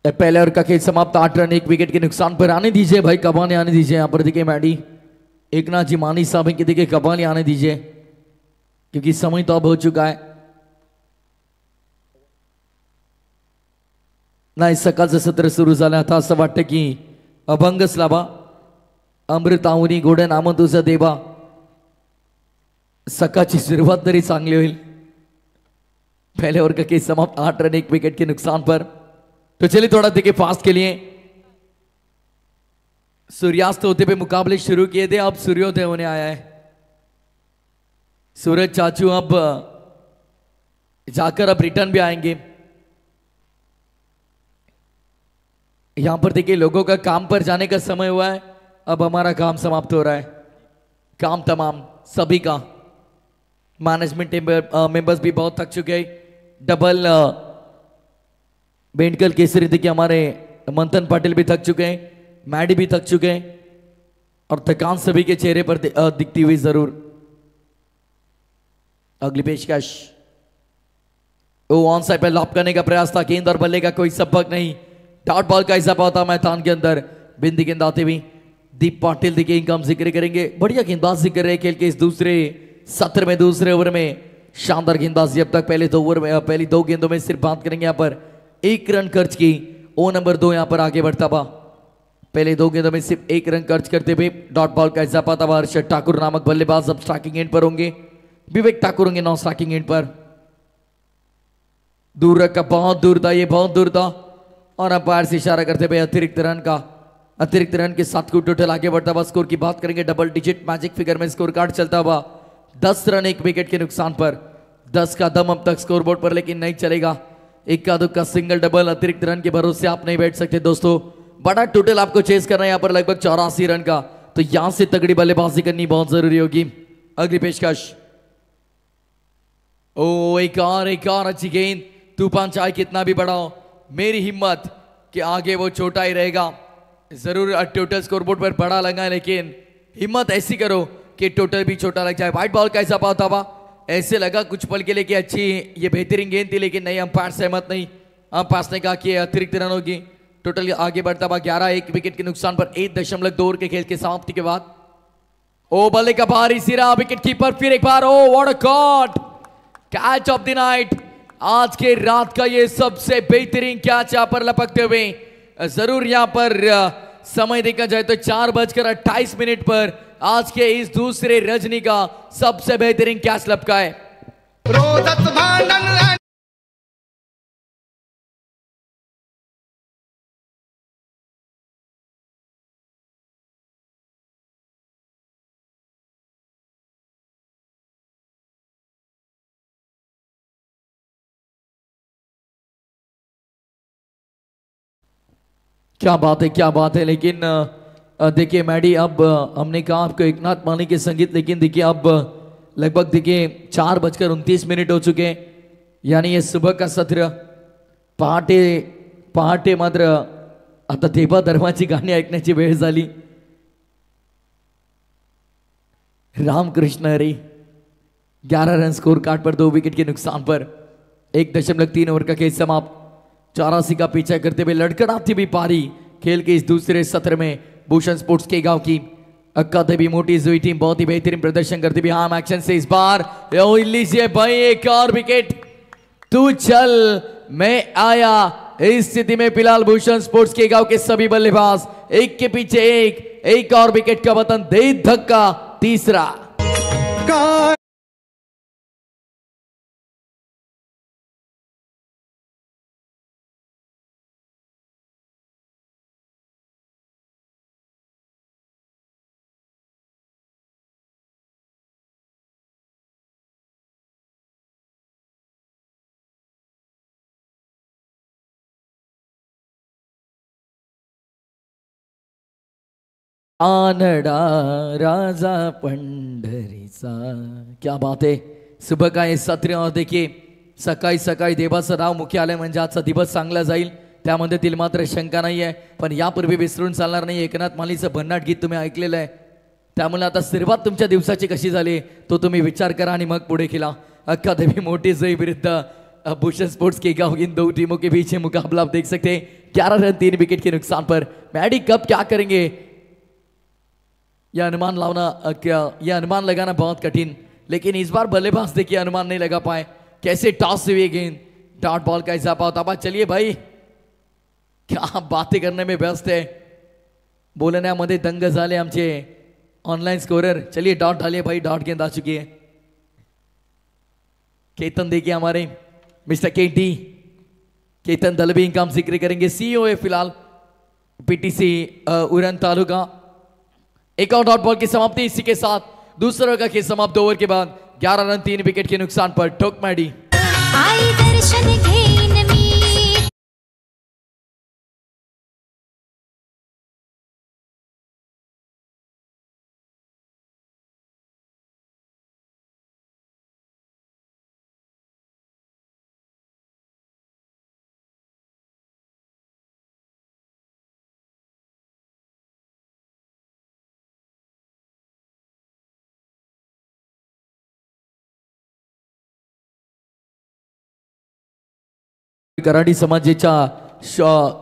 [SPEAKER 4] पहले ओवर का खेल समाप्त, 8 रन 1 विकेट के नुकसान पर। आने दीजिए भाई, कबाने आने दीजिए। यहाँ पर देखिए मैडी एक ना जी मानी साहब के देखिए कबाने आने दीजिए, क्योंकि समय तो अब हो चुका है ना। इस सकाळचं सत्र सुरू झालं, आता असं वाटतं की अभंगच लाभा, अमृताहुनी गोड नाम तुझं देवा, सकाळची सुरुवात तरी चांगली होईल। पहले ओवर का खेल समाप्त, 8 रन 1 विकेट के नुकसान पर। तो चलिए थोड़ा देखिए फास्ट के लिए। सूर्यास्त होते पे मुकाबले शुरू किए थे, अब सूर्योदय होने आया है। सूरज चाचू अब जाकर अब रिटर्न भी आएंगे। यहां पर देखिए लोगों का काम पर जाने का समय हुआ है, अब हमारा काम समाप्त हो रहा है। काम तमाम सभी का, मैनेजमेंट मेंबर्स भी बहुत थक चुके हैं। डबल बेंडकल केसरी देखिए हमारे मंथन पाटिल भी थक चुके हैं, मैडी भी थक चुके हैं, और थकान सभी के चेहरे पर दिखती हुई जरूर। अगली पेशकश ऑन साइड पर लॉप करने का प्रयास था, गेंद और बल्ले का कोई सबक नहीं। डॉट बॉल का इजाफा होता मैदान के अंदर। बिंदी गेंद आते हुई दीप पाटिल देखिए इनका हम जिक्र करेंगे। बढ़िया गेंदबाजी कर रहे खेल के इस दूसरे सत्र में, दूसरे ओवर में शानदार गेंदबाजी। अब तक पहले 2 ओवर में, पहली 2 गेंदों में सिर्फ बात करेंगे यहाँ पर 1 रन खर्च की। ओ नंबर 2 यहाँ पर आगे बढ़ता हुआ, पहले 2 गेंदों में सिर्फ 1 रन खर्च करते हुए डॉट बॉल का इजाफा था। हर्षद ठाकुर नामक बल्लेबाज अब स्ट्राइकिंग एंड पर होंगे, विवेक ठाकुर होंगे नॉन स्ट्राइकिंग एंड पर। दूर रखा, बहुत दूर था, ये बहुत दूर था, और अंपायर से इशारा करते हुए अतिरिक्त रन के साथ को टोटल आगे बढ़ता हुआ। स्कोर की बात करेंगे, डबल डिजिट मैजिक फिगर में स्कोर कार्ड चलता हुआ। 10 रन 1 विकेट के नुकसान पर। 10 का दम अब तक स्कोरबोर्ड पर, लेकिन नहीं चलेगा। इक्का दुक्का सिंगल डबल अतिरिक्त रन के भरोसे आप नहीं बैठ सकते दोस्तों। बड़ा टोटल आपको चेस करना है यहाँ पर, लगभग 84 रन का, तो यहां से तगड़ी बल्लेबाजी करनी बहुत जरूरी होगी। अगली पेशकश, ओ एक और अच्छी गेंद। तूफान चाहे कितना भी बड़ा हो, मेरी हिम्मत कि आगे वो छोटा ही रहेगा। जरूर टोटल स्कोरबोर्ड पर बड़ा लगा है, लेकिन हिम्मत ऐसी करो कि टोटल भी छोटा लग जाए। व्हाइट बॉल का इजाफा होता हुआ, ऐसे लगा कुछ पल के लिए कि अच्छी ये बेहतरीन गेंद थी, लेकिन नहीं, अंपायर सहमत नहीं। अंपायर ने कहा कि अतिरिक्त रन होगी। टोटल आगे बढ़ता हुआ 11, 1 विकेट के नुकसान पर 1.2 ओवर के खेल के समाप्ति के बाद ओ बल्ले का भारी सिरा, विकेट कीपर फिर एक बार, oh what a caught, catch of the night. आज के रात का ये सबसे बेहतरीन कैच यहाँ पर लपकते हुए, जरूर यहाँ पर समय देखा जाए तो 4:28 पर आज के इस दूसरे रजनी का सबसे बेहतरीन कैच लपका है।
[SPEAKER 5] रोदत भांडन
[SPEAKER 4] क्या बात है, क्या बात है। लेकिन देखिए मैडी, अब हमने कहा आपको एकनाथ मानी के संगीत, लेकिन देखिए अब लगभग देखिए 4:29 हो चुके हैं, यानी ये सुबह का सत्र पहाटे पहाटे मात्र आता देवा धर्माची गाणी ऐकण्याची वेळ झाली। Ramkrishna Hari 11 run score card पर 2 विकेट के नुकसान पर 1.3 ओवर का खेल समाप्त। 84 का पीछा करते हुए लड़खड़ाती भी पारी खेल के इस दूसरे सत्र में भूषण स्पोर्ट्स के गांव की अकादमी मोटी हुई टीम बहुत ही बेहतरीन प्रदर्शन करती हुई हार्म एक्शन से इस बार लीजिए भाई एक और विकेट, तू चल मैं आया। इस स्थिति में फिलहाल भूषण स्पोर्ट्स के गांव के सभी बल्लेबाज एक के पीछे एक और विकेट का वतन दे धक्का तीसरा। आनडा राजा पंढरीचा, क्या बात है। सुबह का हे सत्र और देखिए सकाळी सकाळी देवाचं नाव मुख्यालय म्हणजे आजचा दिवस चांगला जाईल त्यामध्ये तिल मात्र शंका नाही आहे। पण यापूर्वी विसरून चालणार नाही, एकनाथ मालीचं भन्नाट गीत तुम्ही ऐकलेलं आहे, त्यामुळे आता सुरुवात तुमच्या दिवसाची कशी झाली तो तुम्ही विचार करा आणि मग पुढे खेळा। अकादमी मोटी जय विरुद्ध भूषण स्पोर्ट्स के गांव, इन दो टीमों के बीच मुकाबला आप देख सकते हैं। 11 रन 3 विकेट के नुकसान पर मैडी कब क्या करेंगे यह अनुमान लगाना बहुत कठिन, लेकिन इस बार बल्लेबाज देखिए अनुमान नहीं लगा पाए, कैसे टॉस हुई गेंद, डॉट बॉल का इजाफा होता हुआ। चलिए भाई क्या बातें करने में व्यस्त है, बोलण्यामध्ये दंग झाले आमचे ऑनलाइन स्कोरर। चलिए डॉट डालिए भाई, डॉट गेंद आ चुकी है। केतन देखिए हमारे मिस्टर केतन दलबी, इनका हम जिक्र करेंगे, सीईओ है फिलहाल पीटीसी उरण तालुका। एक और डॉट बॉल की समाप्ति, इसी के साथ दूसरे का खेल समाप्त 2 ओवर के बाद 11 रन 3 विकेट के नुकसान पर ठोक मैडी।
[SPEAKER 6] आई दर्शन घेईन मी,
[SPEAKER 4] कराडी समाजाच्या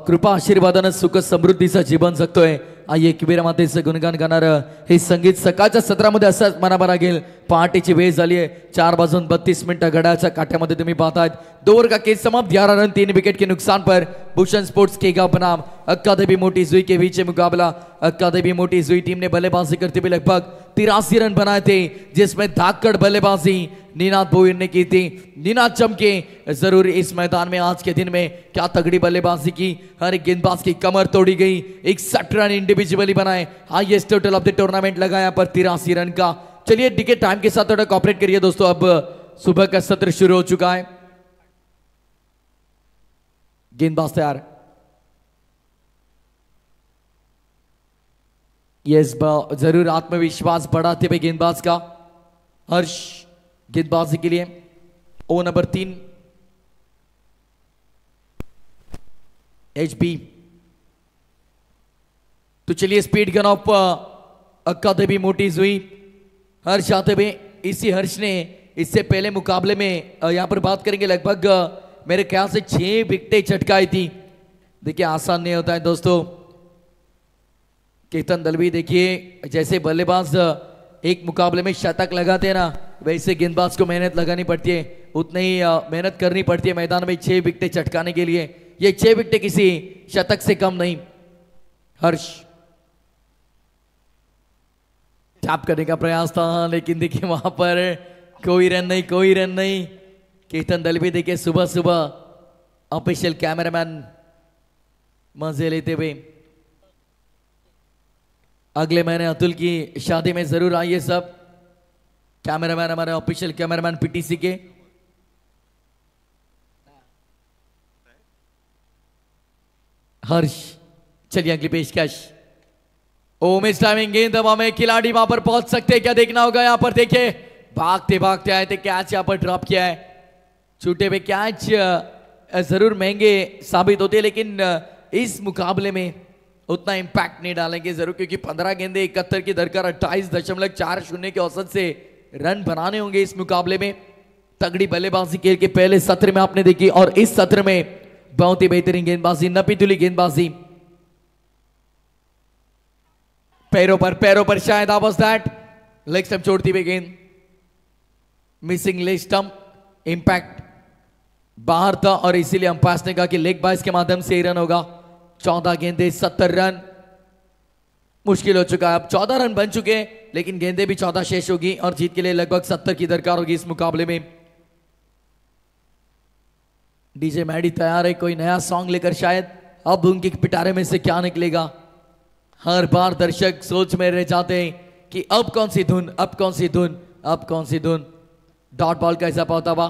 [SPEAKER 4] कृपा आशीर्वादानं सुख समृद्धीचं जीवन जगतोय। आई एकवीर मातेचं गुणगान गाणार हे संगीत सकाळच्या सत्रामध्ये असंच मनाभर लागेल। पहाटेची वेळ झाली आहे, 4:32 घड्याळच्या काठ्यामध्ये तुम्ही पाहतायत। 2 ओवर का खेल समाप्त, 11 रन 3 विकेट के नुकसान पर भूषण स्पोर्ट्स के गांव बनाम अकादमी मोटी जुई के बीच मुकाबला। अकादमी मोटी जुई टीम ने बल्लेबाजी करते हुए लगभग 83 रन बनाए थे, जिसमें धाकड़ बल्लेबाजी निनाद बोयर ने की थी। निनाद चमके जरूर इस मैदान में आज के दिन में, क्या तगड़ी बल्लेबाजी की, हर एक गेंदबाज की कमर तोड़ी गई। 61 रन इंडिविजुअली बनाए, highest total of the tournament लगाया पर 83 रन का। चलिए टिकट टाइम के साथ थोड़ा कॉपरेट करिए दोस्तों, अब सुबह का सत्र शुरू हो चुका है। गेंदबाज तैयार, यस जरूर आत्मविश्वास बढ़ाते हुए गेंदबाज का हर्ष गेंदबाजी के लिए। ओ नंबर 3 HB। तो चलिए स्पीड गन ऑफ अकादमी मोटी हुई हर्ष आते हुए। इसी हर्ष ने इससे पहले मुकाबले में यहां पर बात करेंगे लगभग मेरे ख्याल से 6 विकेटें चटकाई थी। देखिए आसान नहीं होता है दोस्तों। केतन दलवी देखिए जैसे बल्लेबाज एक मुकाबले में शतक लगाते हैं ना, वैसे गेंदबाज को मेहनत लगानी पड़ती है, उतनी ही मेहनत करनी पड़ती है मैदान में 6 विकेटें चटकाने के लिए। ये 6 विकेटें किसी शतक से कम नहीं। हर्ष टैप करने का प्रयास था लेकिन देखिए वहां पर कोई रन नहीं, कोई रन नहीं। केतन दलवी देखिए सुबह सुबह ऑफिशियल कैमरामैन मजे लेते हुए। अगले महीने अतुल की शादी में जरूर आइए सब, कैमरामैन हमारे ऑफिशियल कैमरामैन पीटीसी के। हर्ष चलिए अगली पेशकश। ओ मिस टाइमिंग गेंद हवा में, खिलाड़ी वहां पर पहुंच सकते हैं क्या देखना होगा। यहां पर देखिए भागते भागते आए थे, कैच यहां पर ड्रॉप किया है। छूटे हुए कैच जरूर महंगे साबित होते हैं लेकिन इस मुकाबले में उतना इंपैक्ट नहीं डालेंगे जरूर, क्योंकि 15 गेंदे 71 की दरकार 28.40 के औसत से रन बनाने होंगे इस मुकाबले में। तगड़ी बल्लेबाजी खेल के पहले सत्र में आपने देखी और इस सत्र में बहुत ही बेहतरीन गेंदबाजी, नपीतुली गेंदबाजी। पैरों पर शायद वाज दैट लेग स्टंप छोड़ती हुई गेंद, मिसिंग लेग स्टंप, इंपैक्ट बाहर था और इसीलिए अंपायर ने कहा कि लेग बाइस के माध्यम से ही रन होगा। 14 गेंदे 70 रन मुश्किल हो चुका है। अब 14 रन बन चुके हैं लेकिन गेंदे भी 14 शेष होगी और जीत के लिए लगभग 70 की दरकार होगी इस मुकाबले में। डीजे मैडी तैयार है कोई नया सॉन्ग लेकर, शायद अब उनके पिटारे में से क्या निकलेगा। हर बार दर्शक सोच में रह जाते हैं कि अब कौन सी धुन, अब कौन सी धुन, अब कौन सी धुन। डॉट बॉल का इजाफा होता हुआ,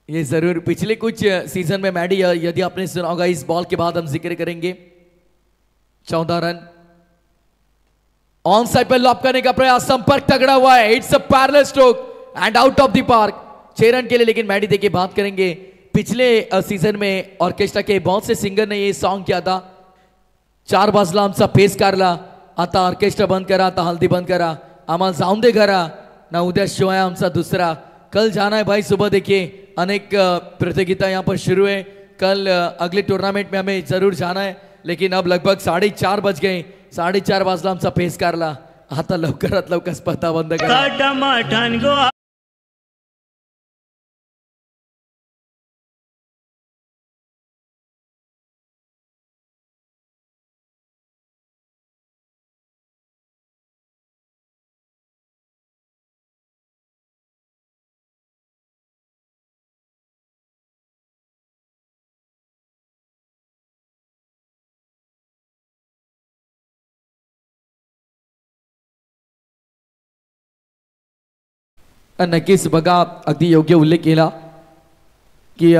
[SPEAKER 4] ये जरूर पिछले कुछ सीजन में मैडी यदि आपने सुना होगा, इस बॉल के बाद हम जिक्र करेंगे। 14 रन ऑन साइड पर लॉप करने का प्रयास, संपर्क तगड़ा हुआ है, it's a parallel stroke and out of the park. 6 run के लिए लेकिन मैडी देखिए बात करेंगे पिछले सीजन में ऑर्केस्ट्रा के बहुत से सिंगर ने ये सॉन्ग किया था। 4 बाजला आमचा पेस कारला, आता ऑर्केस्ट्रा बंद करा, आता हल्दी बंद करा, आम्हाला जाऊन दे घरा ना, उद्या शो है आमचा दूसरा, कल जाना है भाई। सुबह देखिए अनेक प्रतियोगिता यहाँ पर शुरू है, कल अगले टूर्नामेंट में हमें जरूर जाना है लेकिन अब लगभग 4:30 बज गए। 4:30 वाजला आमचा पेस कारला, आता लवकरात लवकर स्पर्धा बंद करा। नक्कीच बघा, अगदी योग्य उल्लेख केला की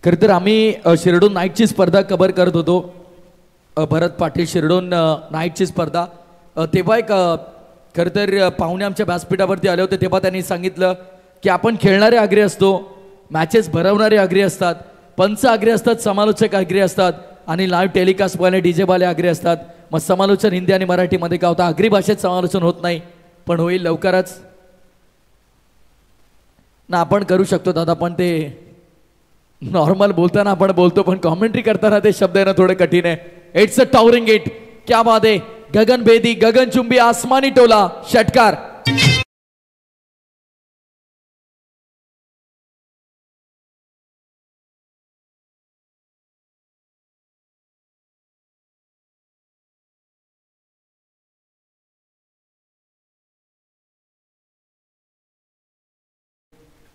[SPEAKER 4] खरं तर आम्ही शिरडोन नाईटची स्पर्धा कव्हर करत होतो, भरत पाटील शिरडोन नाईटची स्पर्धा। तेव्हा एक खरं तर पाहुणे आमच्या व्यासपीठावरती आले होते, तेव्हा त्यांनी सांगितलं की आपण खेळणारे आग्रही असतो, मॅचेस भरवणारे आग्रही असतात, पंच आग्रही असतात, समालोचक आग्रही असतात आणि लाईव्ह टेलिकास्टवाले डीजे वाले आग्रही असतात। मग समालोचन हिंदी आणि मराठीमध्ये का होता, आगरी भाषेत समालोचन होत नाही पण होईल लवकरच ना, आपण करू शकतो दादा, पण ते नॉर्मल बोलताना आपण बोलतो पण कॉमेंट्री करताना ते शब्द येणं थोडं कठीण आहे। इट्स अ टावरिंग हिट, क्या बात है, गगन बेदी, गगन चुंबी, आसमानी टोला, षटकार।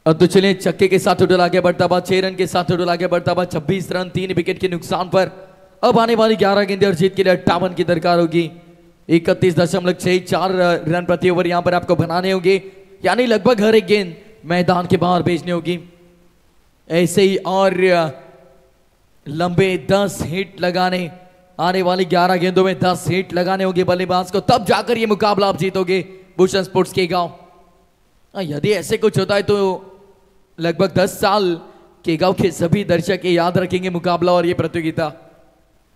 [SPEAKER 4] तो चलिए छक्के के साथ टोटल आगे बढ़ता हुआ, 6 रन के साथ टोटल आगे बढ़ता हुआ, 26 रन 3 विकेट के नुकसान पर अब आने वाली 11 गेंदें और जीत के लिए 58 की दरकार होगी। 31.64 रन प्रति ओवर यहां पर आपको बनाने होंगे, यानी लगभग हर एक गेंद मैदान के बाहर भेजनी होगी। ऐसे ही और लंबे 10 हिट लगाने, आने वाली 11 गेंदों में 10 हिट लगाने होंगे बल्लेबाज को, तब जाकर ये मुकाबला आप जीतोगे भूषण स्पोर्ट्स के गांव। यदि ऐसे कुछ होता है तो लगभग 10 साल के गांव के सभी दर्शक ये याद रखेंगे मुकाबला और ये प्रतियोगिता।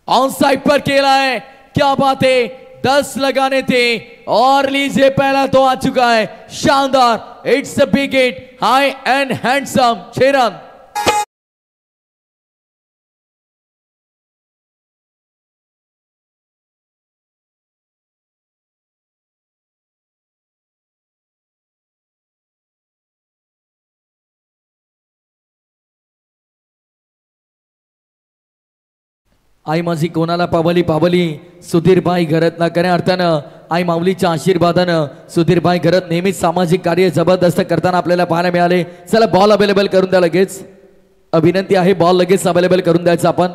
[SPEAKER 4] ऑन साइड पर खेला है, क्या बात है, 10 लगाने थे और लीजिए पहला तो आ चुका है, शानदार, it's a big hit, high and handsome, 6 run. आई माझी कोणाला पावली पावली, सुधीरभाई घरत ना खऱ्या अर्थानं आई माऊलीच्या आशीर्वादानं सुधीरभाई घरत नेहमीच सामाजिक कार्य जबरदस्त करताना आपल्याला पाहायला मिळाले। चला बॉल अवेलेबल करून द्या लगेच, विनंती आहे बॉल लगेच अवेलेबल करून द्यायचा आपण।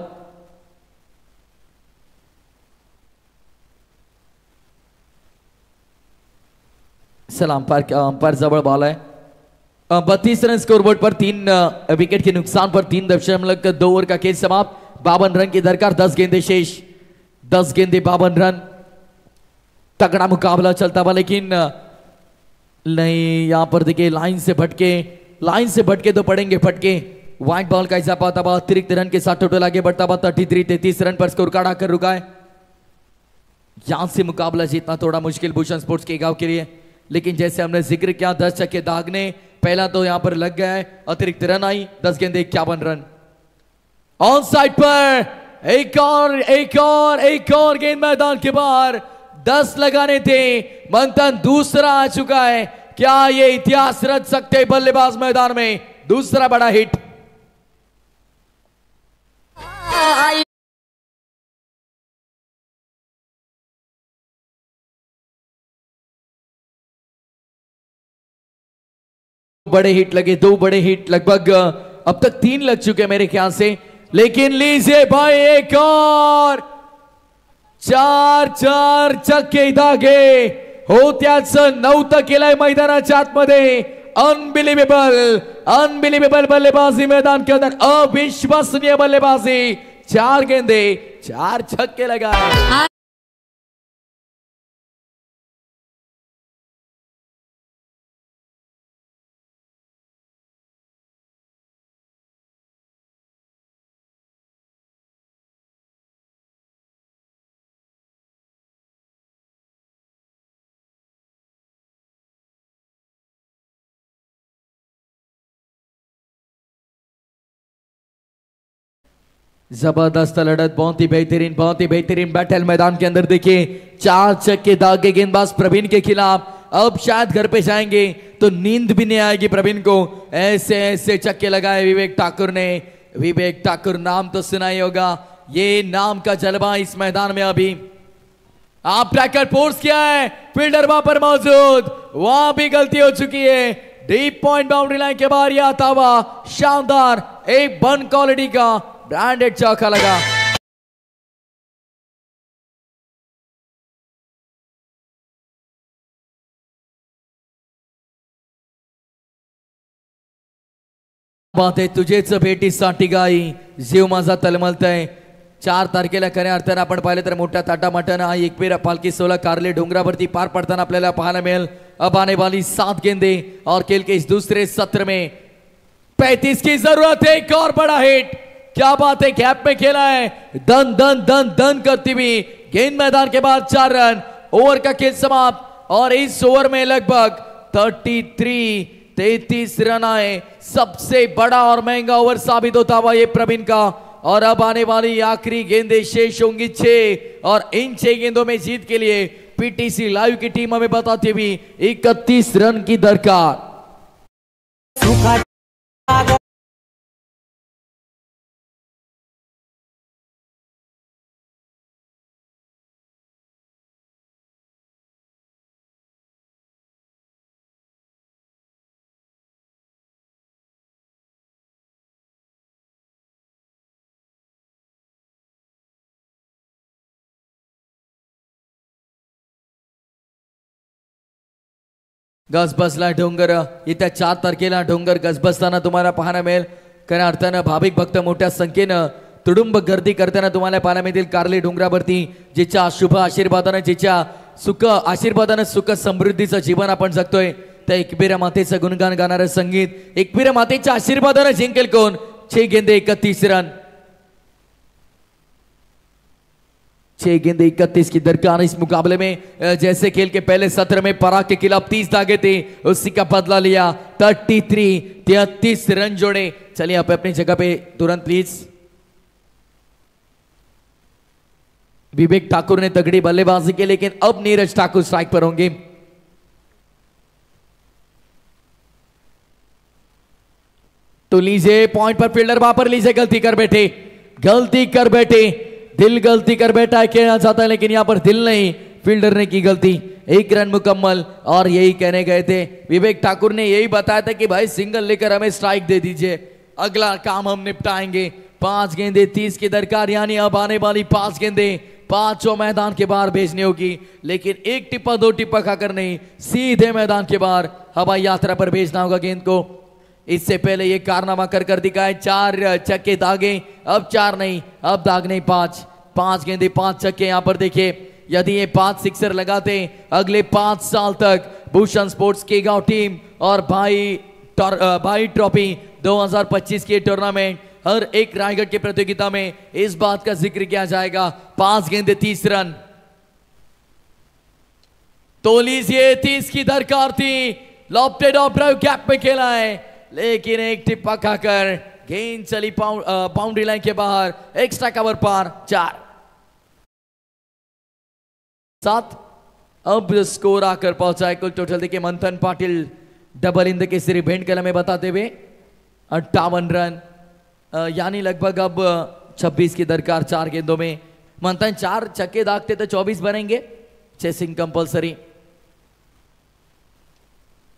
[SPEAKER 4] चला अंपायर जवळ बॉल है। 32 रन स्कोरबोर्ड पर 3 विकेट के नुकसान पर 3.2 ओवर का खेल समाप्त। 52 रन की दरकार, 10 गेंदे शेष, 10 गेंदे 52 रन। तगड़ा मुकाबला चलता हुआ, लेकिन नहीं, यहां पर देखिए लाइन से भटके तो पड़ेंगे फटके। व्हाइट बॉल का इजाफा होता हुआ, अतिरिक्त रन के साथ टोटल आगे बढ़ता हुआ 33 रन पर स्कोर कार्ड आकर रुका है। यहां से मुकाबला जीतना थोड़ा मुश्किल भूषण स्पोर्ट्स के गांव के लिए, लेकिन जैसे हमने जिक्र किया 10 छक्के दागने पहला तो यहां पर लग गया है। अतिरिक्त रन आई, 10 गेंदे 51 रन। ऑन साइड पर एक और गेंद मैदान के बाहर, 10 लगाने थे, मंथन दूसरा आ चुका है। क्या ये इतिहास रच सकते बल्लेबाज मैदान में, दूसरा बड़ा हिट। बड़े हिट लगे, 2 बड़े हिट, लगभग अब तक 3 लग चुके मेरे ख्याल से, लेकिन लीजिए भाई एक और 4 चक्के धागे होत्याचं 9 केलंय मैदानाच्या आतमध्ये। अनबिलीवेबल बल्लेबाजी मैदान के अंदर, अविश्वसनीय बल्लेबाजी, 4 गेंदे 4 छक्के लगाए। जबरदस्त लड़त, बहुत ही बेहतरीन बैटल मैदान के अंदर। देखिए 4 छक्के दागे गेंदबाज प्रवीण के खिलाफ। अब शायद घर पे जाएंगे तो नींद भी नहीं आएगी प्रवीण को, ऐसे छक्के लगाए विवेक ठाकुर ने। विवेक ठाकुर नाम तो सुना ही होगा, ये नाम का जलवा इस मैदान में। अभी आप ट्रैकर फोर्स किया है, फील्डर वहां पर मौजूद, वहां भी गलती हो चुकी है। डीप पॉइंट बाउंड्री लाइन के बाहर यह आता हुआ शानदार एक बन क्वालिटी का ब्रांडेड चौका लगा। बात आहे, तुझेच भेटीसाठी गाई, जीव माझा तलमलतय। 4 तारखेला खऱ्या अर्थानं आपण पाहिलं तर मोठ्या ताटामाटानं हा एकवीरा पालखी सोहळा कार्ले डोंगरावरती पार पडताना आपल्याला पाहायला मिळेल। अब आने वाली 7 गेंदे और खेल के इस दूसरे सत्र में 35 की जरूरत है। एक और बड़ा हिट, क्या बात है, गैप में खेला है, दन दन दन दन करती हुई गेंद मैदान के बाद 4 रन। ओवर का खेल समाप्त और इस ओवर में लगभग 33 रन आए। सबसे बड़ा और महंगा ओवर साबित होता हुआ ये प्रवीण का। और अब आने वाली आखिरी गेंदें शेष होंगी 6 और इन 6 गेंदों में जीत के लिए पीटीसी लाइव की टीम हमें बताती हुई 31 रन की दरकार। गजबजला डोंगर, येत्या 4 तारखेला डोंगर गजबजताना तुम्हाला पाहायला मिळेल। खऱ्या अर्थानं भाविक भक्त मोठ्या संख्येनं तुडुंब गर्दी करताना तुम्हाला पाहायला मिळतील कार्ले डोंगरावरती, जिच्या शुभ आशीर्वादानं, जिच्या आशीर्वादानं सुख समृद्धीचं जीवन आपण जगतोय। त्या एकविरा मातेचं गुणगान गाणारं संगीत, एकविरा मातेच्या आशीर्वादानं जिंकेल कोण। 6 गेंदे 31 रन, 6 गेंदे 31 की दरकार इस मुकाबले में। जैसे खेल के पहले सत्र में पराग के खिलाफ 30 धागे थे, उसी का बदला लिया। 33 रन जोड़े। चलिए आप अपनी जगह पे तुरंत प्लीज। विवेक ठाकुर ने तगड़ी बल्लेबाजी की, लेकिन अब नीरज ठाकुर स्ट्राइक पर होंगे। तो लीजिए पॉइंट पर फील्डर वहां पर लीजिए, गलती कर बैठे, दिल गलती कर बैठा है कहना चाहता है, लेकिन यहां पर दिल नहीं, फील्डर ने की गलती। 1 रन मुकम्मल। और यही कहने गए थे विवेक ठाकुर ने, यही बताया था कि भाई सिंगल लेकर हमें स्ट्राइक दे दीजिए, अगला काम हम निपटाएंगे। 5 गेंदे 30 की दरकार, यानी अब आने वाली 5 गेंदे 5 मैदान के बाहर भेजनी होगी, लेकिन 1 टिप्पा 2 टिप्पा खाकर नहीं, सीधे मैदान के बाहर हवाई यात्रा पर भेजना होगा गेंद को। इससे पहले ये कारनामा कर दिखाए। 4 छक्के दागे, अब 4 नहीं, अब दाग नहीं 5 गेंदे 5 छक्के। यहां पर देखिए, यदि ये 5 सिक्सर लगाते अगले 5 साल तक भूषण स्पोर्ट्स की गांव टीम और भाई ट्रॉफी 2025 की टूर्नामेंट, हर एक रायगढ़ की प्रतियोगिता में इस बात का जिक्र किया जाएगा। 5 गेंदे 30 रन। तो लीजिए 30 की दरकार थी, लॉफ्टेड ऑफ ड्राइव गैप में खेला है, लेकिन 1 टिप्पा खाकर गेंद चली बाउंड्री लाइन के बाहर। एक्स्ट्रा कवर पार 4-7। अब स्कोर आकर पहुंचा है कुल टोटल देखिए, मंथन पाटिल डबल इन द केसरी भेंट कला में बताते हुए 58 रन, यानी लगभग अब 26 की दरकार 4 गेंदों में। मंथन 4 छक्के दागते तो 24 बनेंगे, चेसिंग कंपलसरी।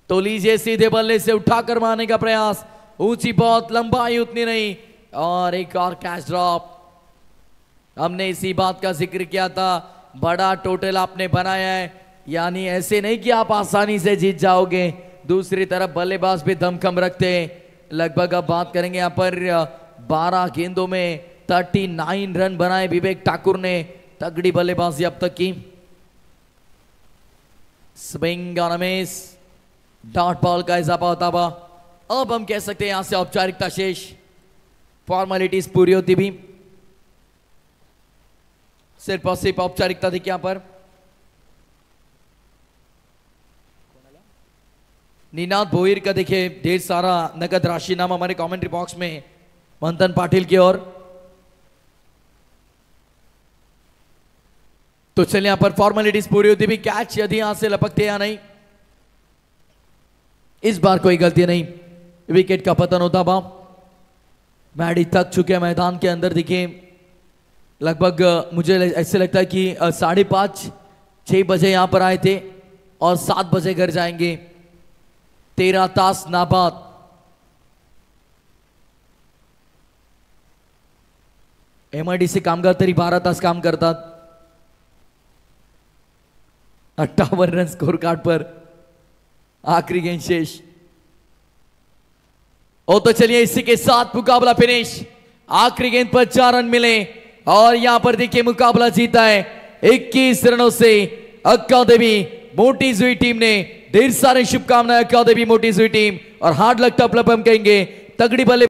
[SPEAKER 4] तो लीजिए सीधे बल्ले से उठाकर मारने का प्रयास, ऊंची बहुत, लंबाई उतनी नहीं, और एक और कैच ड्रॉप। हमने इसी बात का जिक्र किया था, बड़ा टोटल आपने बनाया है, यानी ऐसे नहीं कि आप आसानी से जीत जाओगे। दूसरी तरफ बल्लेबाज भी दमखम रखते हैं। लगभग अब बात करेंगे यहां पर 12 गेंदों में 39 रन बनाए विवेक ठाकुर ने, तगड़ी बल्लेबाजी अब तक की। Swing on a miss, dot ball का इजाफा होता हुआ। अब हम कह सकते हैं यहां से औपचारिकता शेष, फॉर्मेलिटीज पूरी होती भी, सिर्फ और सिर्फ औपचारिकता थी यहां पर। निनाद भोईर का देखिए ढेर सारा नगद राशि नाम हमारे कमेंट्री बॉक्स में मंथन पाटिल की ओर। तो चलिए यहां पर फॉर्मेलिटीज पूरी होती भी, कैच यदि यहां से लपकते या नहीं, इस बार कोई गलती नहीं, विकेट का पतन होता बा। मैडी थक चुके मैदान के अंदर, देखिए लगभग मुझे ऐसे लगता है कि 5:30-6 बजे यहां पर आए थे और 7 बजे घर जाएंगे। 13 तास नाबाद। MIDC कामगार तरी 12 तास काम करतात। 58 रन स्कोर कार्ड पर, आखिरी गेंद शेष। और तो चलिए इसी के साथ मुकाबला फिनिश। आखिरी गेंद पर 4 रन मिले और यहां पर देखिए मुकाबला जीता है 21 रनों से अक्का-देवी मोटी हुई टीम ने। ढेर सारे शुभकामनाएं अक्का-देवी मोटी हुई टीम, और हार्ड लक टफ लप हम कहेंगे, तगड़ी बल्ले